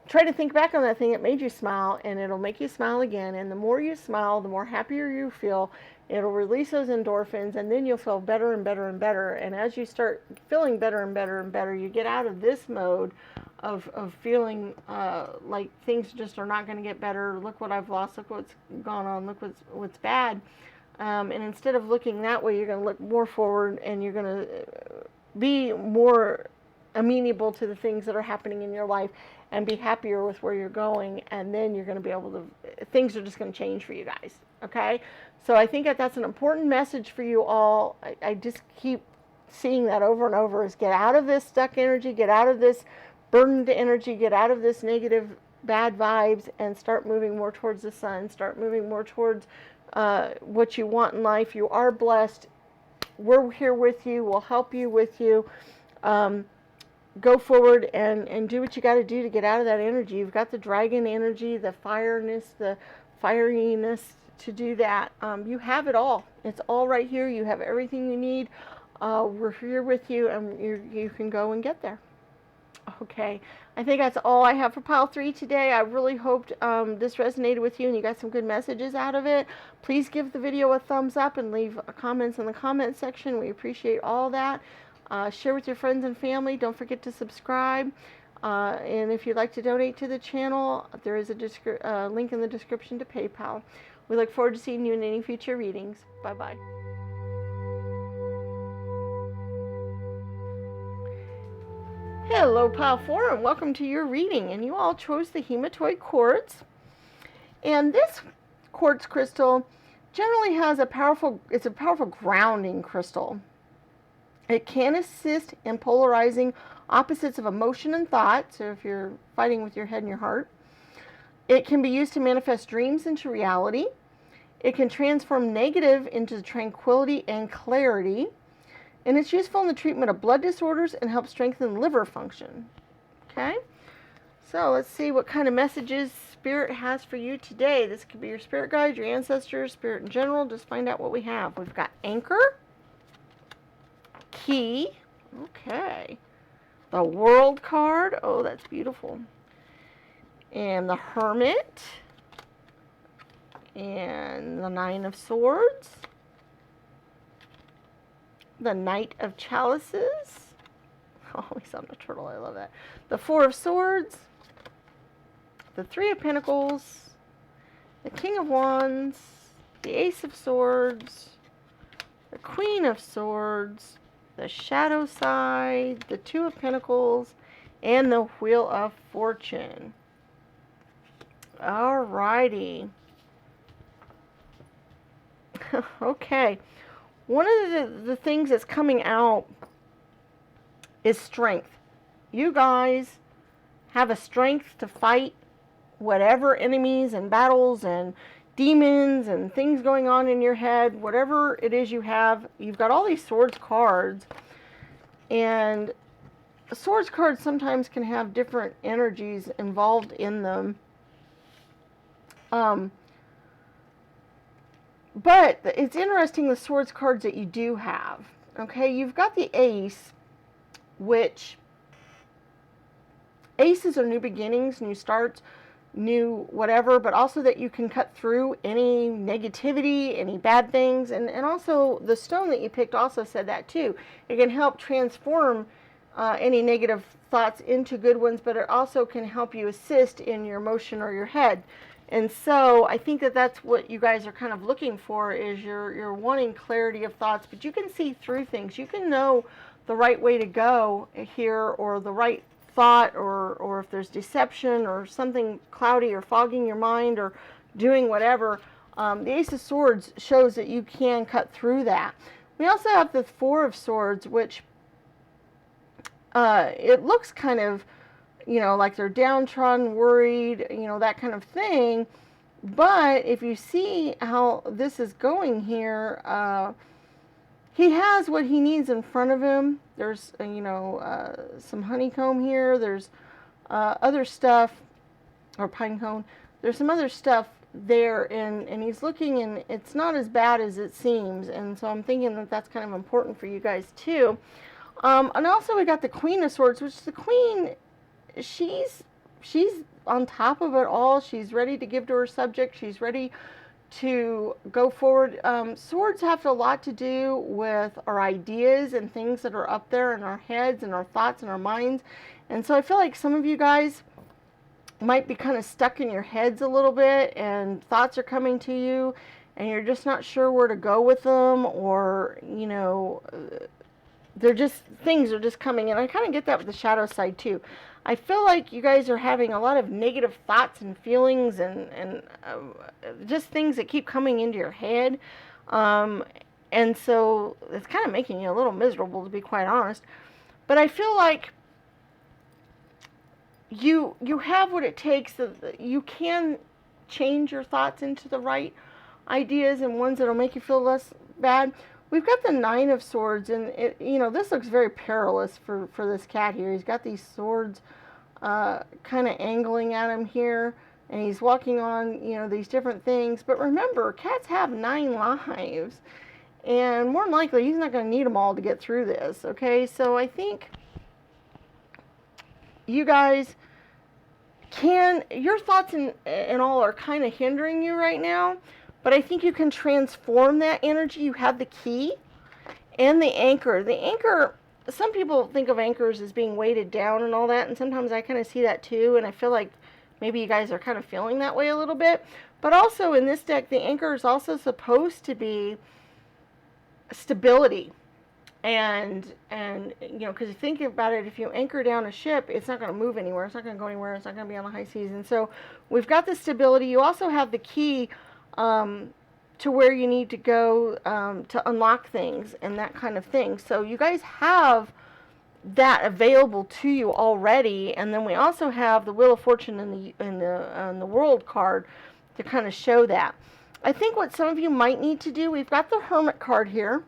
try to think back on that thing that made you smile, and it'll make you smile again. And the more you smile, the more happier you feel. It'll release those endorphins, and then you'll feel better and better and better. And as you start feeling better and better and better, you get out of this mode of feeling like things just are not going to get better. Look what I've lost. Look what's gone on. Look what's bad. And instead of looking that way, you're going to look more forward, and you're going to be more amenable to the things that are happening in your life and be happier with where you're going. And then you're going to be able to, things are just going to change for you guys. Okay. So I think that's an important message for you all. I just keep seeing that over and over, is get out of this stuck energy, get out of this burdened energy, get out of this negative, bad vibes, and start moving more towards the sun, start moving more towards what you want in life. You are blessed. We're here with you. We'll help you with you. Go forward and do what you got to do to get out of that energy. You've got the dragon energy, the fireness, the fieriness to do that. You have it all. It's all right here. You have everything you need. We're here with you, and you can go and get there. Okay, I think that's all I have for pile 3 today. I really hoped this resonated with you and you got some good messages out of it. Please give the video a thumbs up and leave comments in the comment section. We appreciate all that. Share with your friends and family. Don't forget to subscribe. And if you'd like to donate to the channel, there is a link in the description to PayPal. We look forward to seeing you in any future readings. Bye-bye. Hello, Pile 4, and welcome to your reading. And you all chose the hematoid quartz. And this quartz crystal generally has it's a powerful grounding crystal. It can assist in polarizing opposites of emotion and thought. So if you're fighting with your head and your heart, it can be used to manifest dreams into reality. It can transform negative into tranquility and clarity. And it's useful in the treatment of blood disorders and helps strengthen liver function. Okay, so let's see what kind of messages Spirit has for you today. This could be your spirit guide, your ancestors, Spirit in general. Just find out what we have. We've got Anchor, Key, okay, the World card. Oh, that's beautiful. And the Hermit, and the Nine of Swords, the Knight of Chalices. Oh, he's on the turtle. I love that. The Four of Swords, the Three of Pentacles, the King of Wands, the Ace of Swords, the Queen of Swords, the Shadow Side, the Two of Pentacles, and the Wheel of Fortune. Alrighty. Okay. One of the things that's coming out is strength. You guys have a strength to fight whatever enemies and battles and demons and things going on in your head, whatever it is you have, you've got all these swords cards, and swords cards sometimes can have different energies involved in them. But it's interesting, the swords cards that you do have. Okay, you've got the ace, which aces are new beginnings, new starts, new whatever, but also that you can cut through any negativity, any bad things, and also the stone that you picked also said that too. It can help transform any negative thoughts into good ones, but it also can help you assist in your emotion or your head. And so I think that that's what you guys are kind of looking for, is you're wanting clarity of thoughts, but you can see through things. You can know the right way to go here, or the right thought, or if there's deception or something cloudy or fogging your mind or doing whatever. The Ace of Swords shows that you can cut through that. We also have the Four of Swords, which it looks kind of, you know, like they're downtrodden, worried, you know, that kind of thing. But if you see how this is going here, he has what he needs in front of him. There's, you know, some honeycomb here. There's other stuff, or pine cone. There's some other stuff there, and he's looking, and it's not as bad as it seems. And so I'm thinking that that's kind of important for you guys too. And also we got the Queen of Swords, which the Queen, she's on top of it all. She's ready to give to her subject. She's ready to go forward. Swords have a lot to do with our ideas and things that are up there in our heads and our thoughts and our minds. And so I feel like some of you guys might be kind of stuck in your heads a little bit, and thoughts are coming to you and you're just not sure where to go with them, or, you know, they're just, things are just coming in. I kind of get that with the shadow side too. I feel like you guys are having a lot of negative thoughts and feelings, and just things that keep coming into your head. And so it's kind of making you a little miserable, to be quite honest. But I feel like you have what it takes. That you can change your thoughts into the right ideas and ones that'll make you feel less bad. We've got the Nine of Swords, and it, you know, this looks very perilous for this cat here. He's got these swords kind of angling at him here, and he's walking on, you know, these different things. But remember, cats have 9 lives, and more than likely he's not going to need them all to get through this. Okay, so I think you guys can, your thoughts and all are kind of hindering you right now. But I think you can transform that energy. You have the key and the anchor. The anchor, some people think of anchors as being weighted down and all that, and sometimes I kind of see that too, and I feel like maybe you guys are kind of feeling that way a little bit. But also in this deck, the anchor is also supposed to be stability. And you know, because you think about it, if you anchor down a ship, it's not going to move anywhere. It's not going to go anywhere. It's not going to be on the high seas. And so we've got the stability. You also have the key to where you need to go to unlock things and that kind of thing. So you guys have that available to you already. And then we also have the Wheel of Fortune and the World card to kind of show that. I think what some of you might need to do, we've got the Hermit card here.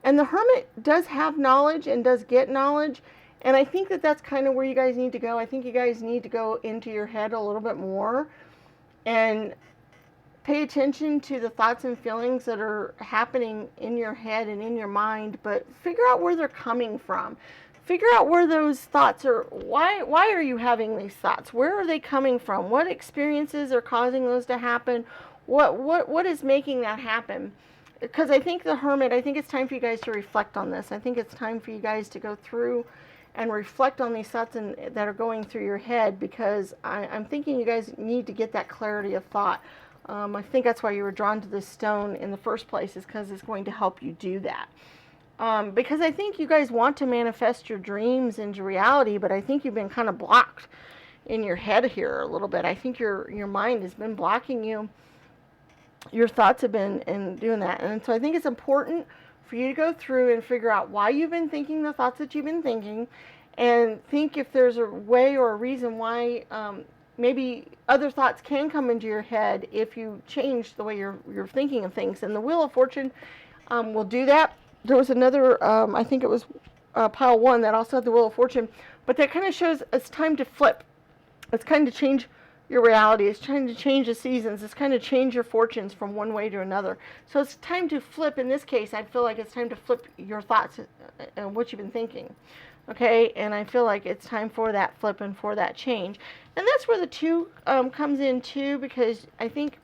And the Hermit does have knowledge and does get knowledge. And I think that that's kind of where you guys need to go. I think you guys need to go into your head a little bit more and pay attention to the thoughts and feelings that are happening in your head and in your mind, but figure out where they're coming from. Figure out where those thoughts are, why are you having these thoughts? Where are they coming from? What experiences are causing those to happen? What is making that happen? Because I think the Hermit, I think it's time for you guys to reflect on this. I think it's time for you guys to go through and reflect on these thoughts that are going through your head, because I'm thinking you guys need to get that clarity of thought. I think that's why you were drawn to this stone in the first place, is because it's going to help you do that. Because I think you guys want to manifest your dreams into reality, but I think you've been kind of blocked in your head here a little bit. I think your mind has been blocking you. Your thoughts have been in doing that. And so I think it's important for you to go through and figure out why you've been thinking the thoughts that you've been thinking, and think if there's a way or a reason why maybe other thoughts can come into your head if you change the way you're thinking of things. And the Wheel of Fortune will do that. There was another, I think it was pile 1 that also had the Wheel of Fortune, but that kind of shows it's time to flip. It's kind of change your reality. It's trying to change the seasons. It's kind of change your fortunes from one way to another. So it's time to flip. In this case, I feel like it's time to flip your thoughts and what you've been thinking. Okay, and I feel like it's time for that flip and for that change. And that's where the 2 comes in too, because I think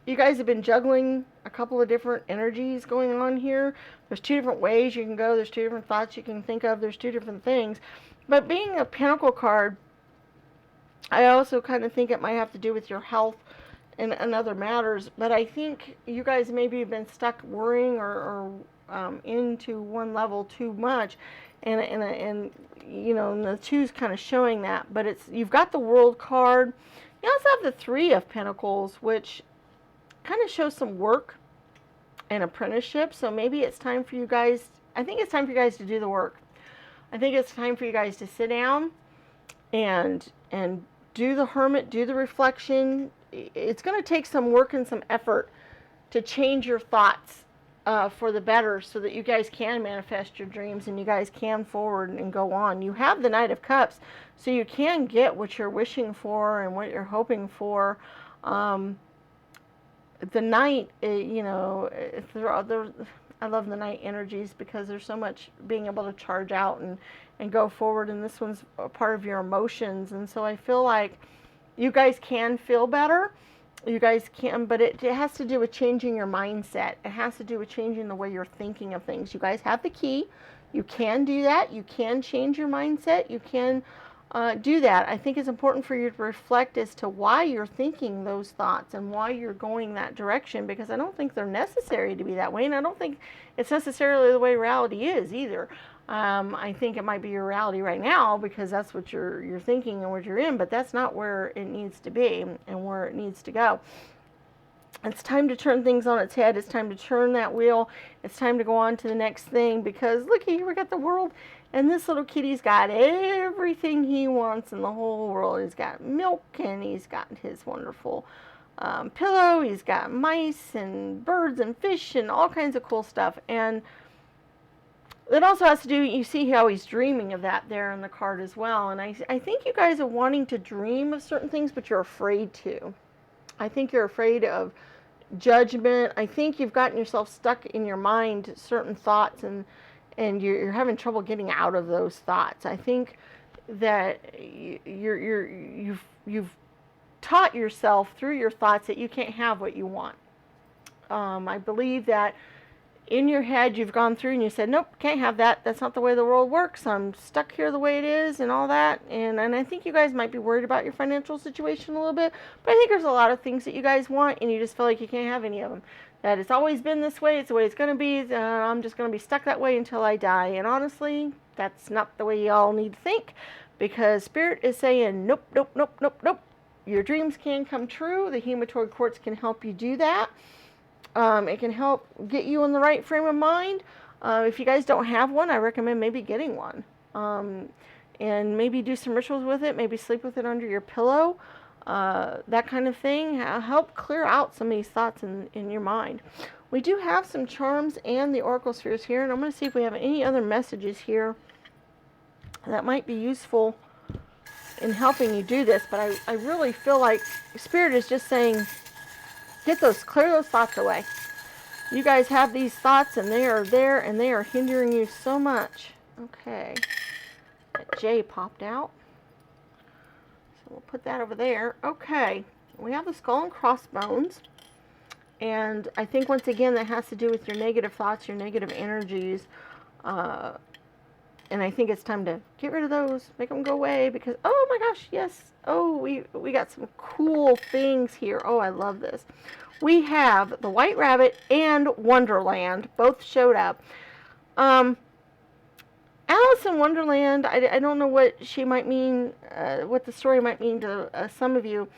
you guys have been juggling a couple of different energies going on here. There's 2 different ways you can go. There's 2 different thoughts you can think of. There's 2 different things. But being a Pentacle card, I also kind of think it might have to do with your health and other matters. But I think you guys maybe have been stuck worrying or into one level too much. And you know, and the 2's kind of showing that. But it's, you've got the World card. You also have the 3 of Pentacles, which kind of shows some work and apprenticeship. So maybe it's time for you guys, I think it's time for you guys to do the work. I think it's time for you guys to sit down and do the hermit, do the reflection. It's going to take some work and some effort to change your thoughts for the better, so that you guys can manifest your dreams and you guys can forward and go on. You have the Knight of Cups, so you can get what you're wishing for and what you're hoping for. The Knight, you know, I love the Knight energies because there's so much being able to charge out and go forward, and this one's a part of your emotions. And so I feel like you guys can feel better. You guys can, but it has to do with changing your mindset. It has to do with changing the way you're thinking of things. You guys have the key. You can do that. You can change your mindset. You can do that. I think it's important for you to reflect as to why you're thinking those thoughts and why you're going that direction, because I don't think they're necessary to be that way, and I don't think it's necessarily the way reality is either. I think it might be your reality right now because that's what you're thinking and what you're in, but that's not where it needs to be and where it needs to go. It's time to turn things on its head. It's time to turn that wheel. It's time to go on to the next thing, because look, here we got the world, and this little kitty's got everything he wants in the whole world. He's got milk, and he's got his wonderful pillow. He's got mice and birds and fish and all kinds of cool stuff. And it also has to do, you see how he's dreaming of that there in the card as well. And I think you guys are wanting to dream of certain things, but you're afraid to. I think you're afraid of judgment. I think you've gotten yourself stuck in your mind certain thoughts, and you're having trouble getting out of those thoughts. I think that you've taught yourself through your thoughts that you can't have what you want. I believe that in your head you've gone through and you said, nope, can't have that. That's not the way the world works. I'm stuck here the way it is and all that. And I think you guys might be worried about your financial situation a little bit, but I think there's a lot of things that you guys want and you just feel like you can't have any of them. That it's always been this way, it's the way it's going to be, I'm just going to be stuck that way until I die. And honestly, that's not the way you all need to think, because Spirit is saying, nope, nope, nope, nope, nope. Your dreams can come true. The Hematoid Quartz can help you do that. It can help get you in the right frame of mind. If you guys don't have one, I recommend maybe getting one. And maybe do some rituals with it. Maybe sleep with it under your pillow. That kind of thing. Help clear out some of these thoughts in your mind. We do have some charms and the Oracle Spheres here. And I'm going to see if we have any other messages here that might be useful in helping you do this. But I really feel like Spirit is just saying, clear those thoughts away. You guys have these thoughts and they are there and they are hindering you so much. Okay. That J popped out. So we'll put that over there. Okay. We have the Skull and Crossbones. And I think once again that has to do with your negative thoughts, your negative energies. And I think it's time to get rid of those, make them go away, because, oh my gosh, yes. Oh, we got some cool things here. Oh, I love this. We have the White Rabbit and Wonderland both showed up. Alice in Wonderland, I don't know what she might mean, what the story might mean to some of you,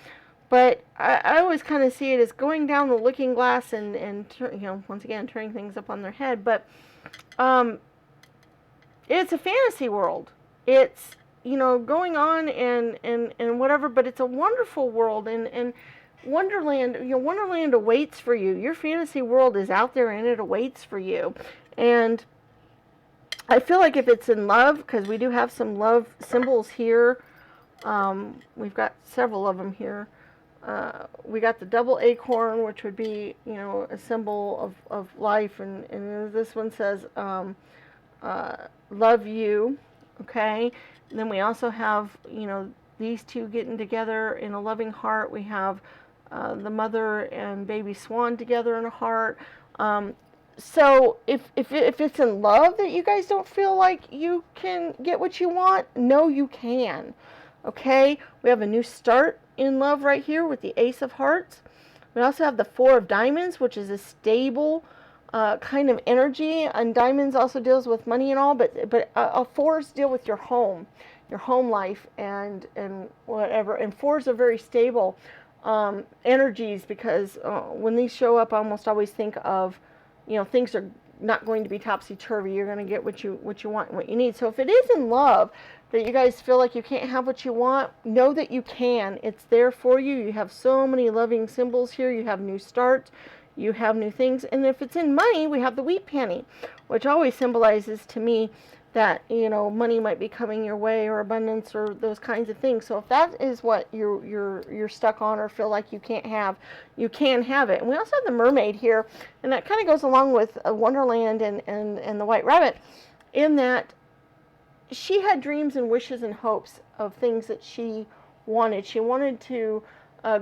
but I always kind of see it as going down the looking glass and you know, once again, turning things up on their head. But it's a fantasy world. It's, you know, going on and whatever, but it's a wonderful world, and Wonderland, you know, Wonderland awaits for you. Your fantasy world is out there and it awaits for you. And I feel like if it's in love, because we do have some love symbols here, we've got several of them here. We got the double acorn, which would be, you know, a symbol of life, and this one says, love you, okay? And then we also have, you know, these two getting together in a loving heart. We have the mother and baby swan together in a heart. So if it's in love that you guys don't feel like you can get what you want, no, you can. Okay, we have a new start in love right here with the Ace of Hearts. We also have the Four of Diamonds, which is a stable kind of energy, and diamonds also deals with money and all, but fours deal with your home life, and whatever. And fours are very stable energies, because when these show up, I almost always think of, you know, things are not going to be topsy-turvy. You're going to get what you want and what you need. So if it is in love that you guys feel like you can't have what you want, know that you can. It's there for you. You have so many loving symbols here. You have new starts. You have new things. And if it's in money, we have the wheat penny, which always symbolizes to me that, you know, money might be coming your way, or abundance, or those kinds of things. So if that is what you're stuck on or feel like you can't have, you can have it. And we also have the mermaid here, and that kind of goes along with Wonderland and the White Rabbit, in that she had dreams and wishes and hopes of things that she wanted. She wanted to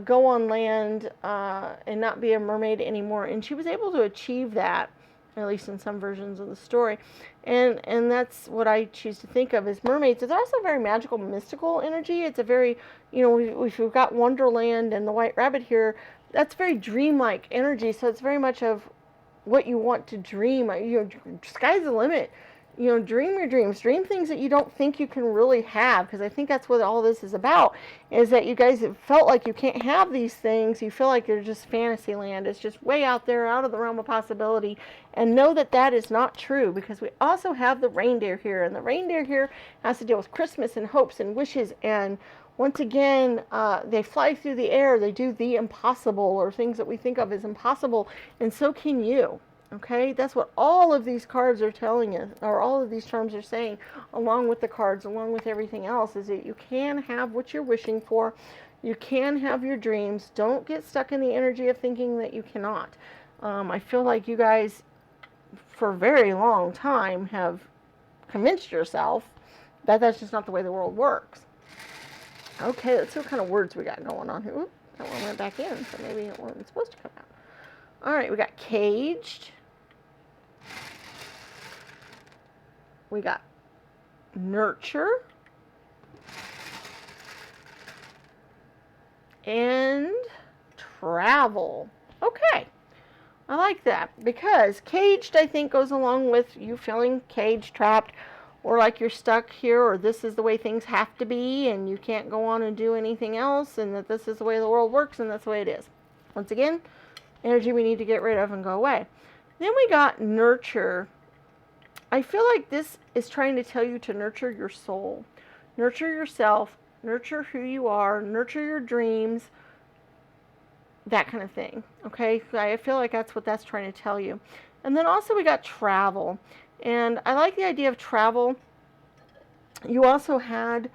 go on land and not be a mermaid anymore, and she was able to achieve that, at least in some versions of the story. And that's what I choose to think of as mermaids. It's also very magical, mystical energy. It's a very, you know, we've got Wonderland and the White Rabbit here. That's very dreamlike energy. So it's very much of what you want to dream. You know, sky's the limit. You know, dream your dreams. Dream things that you don't think you can really have, because I think that's what all this is about, is that you guys have felt like you can't have these things. You feel like you're just fantasy land. It's just way out there, out of the realm of possibility. And know that that is not true, because we also have the reindeer here. And the reindeer here has to deal with Christmas and hopes and wishes. And once again, they fly through the air. They do the impossible, or things that we think of as impossible. And so can you. Okay, that's what all of these cards are telling us, or all of these charms are saying, along with the cards, along with everything else, is that you can have what you're wishing for. You can have your dreams. Don't get stuck in the energy of thinking that you cannot. I feel like you guys, for a very long time, have convinced yourself that that's just not the way the world works. Okay, let's see what kind of words we got going on here. Oop, that one went back in, so maybe it wasn't supposed to come out. All right, we got caged. We got nurture. And travel. Okay. I like that, because caged, I think, goes along with you feeling caged, trapped, or like you're stuck here, or this is the way things have to be, and you can't go on and do anything else, and that this is the way the world works, and that's the way it is. Once again, energy we need to get rid of and go away. Then we got nurture. I feel like this is trying to tell you to nurture your soul, nurture yourself, nurture who you are, nurture your dreams, that kind of thing. Okay, I feel like that's what that's trying to tell you. And then also we got travel, and I like the idea of travel. You also had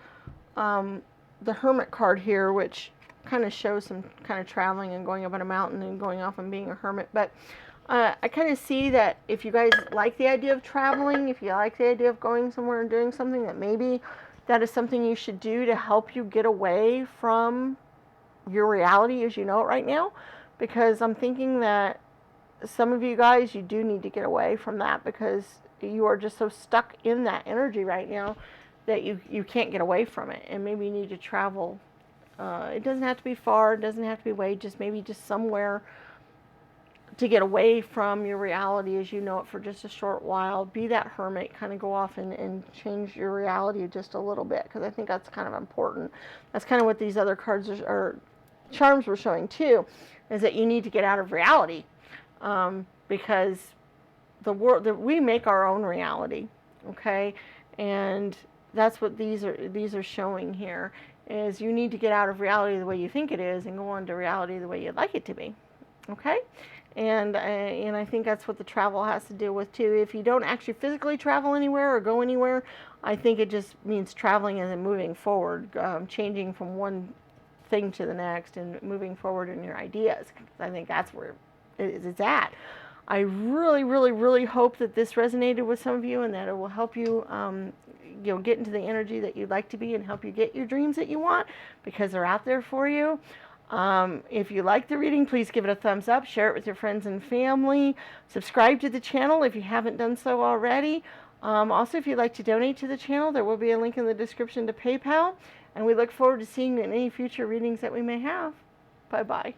the Hermit card here, which kind of shows some kind of traveling and going up on a mountain and going off and being a hermit. But I kind of see that if you guys like the idea of traveling, if you like the idea of going somewhere and doing something, that maybe that is something you should do to help you get away from your reality as you know it right now. Because I'm thinking that some of you guys, you do need to get away from that, because you are just so stuck in that energy right now that you can't get away from it. And maybe you need to travel. It doesn't have to be far, it doesn't have to be away, just maybe just somewhere to get away from your reality as you know it for just a short while. Be that hermit, kind of go off and change your reality just a little bit, because I think that's kind of important. That's kind of what these other cards or charms were showing too, is that you need to get out of reality, because the world, we make our own reality, okay? And that's what these are showing here, is you need to get out of reality the way you think it is and go on to reality the way you'd like it to be. Okay? And I think that's what the travel has to deal with too. If you don't actually physically travel anywhere or go anywhere, I think it just means traveling and then moving forward, changing from one thing to the next and moving forward in your ideas. I think that's where it's at. I really, really, really hope that this resonated with some of you and that it will help you, get into the energy that you'd like to be and help you get your dreams that you want, because they're out there for you. If you like the reading, please give it a thumbs up, share it with your friends and family, subscribe to the channel if you haven't done so already. Also, if you'd like to donate to the channel, there will be a link in the description to PayPal, and we look forward to seeing you in any future readings that we may have. Bye-bye.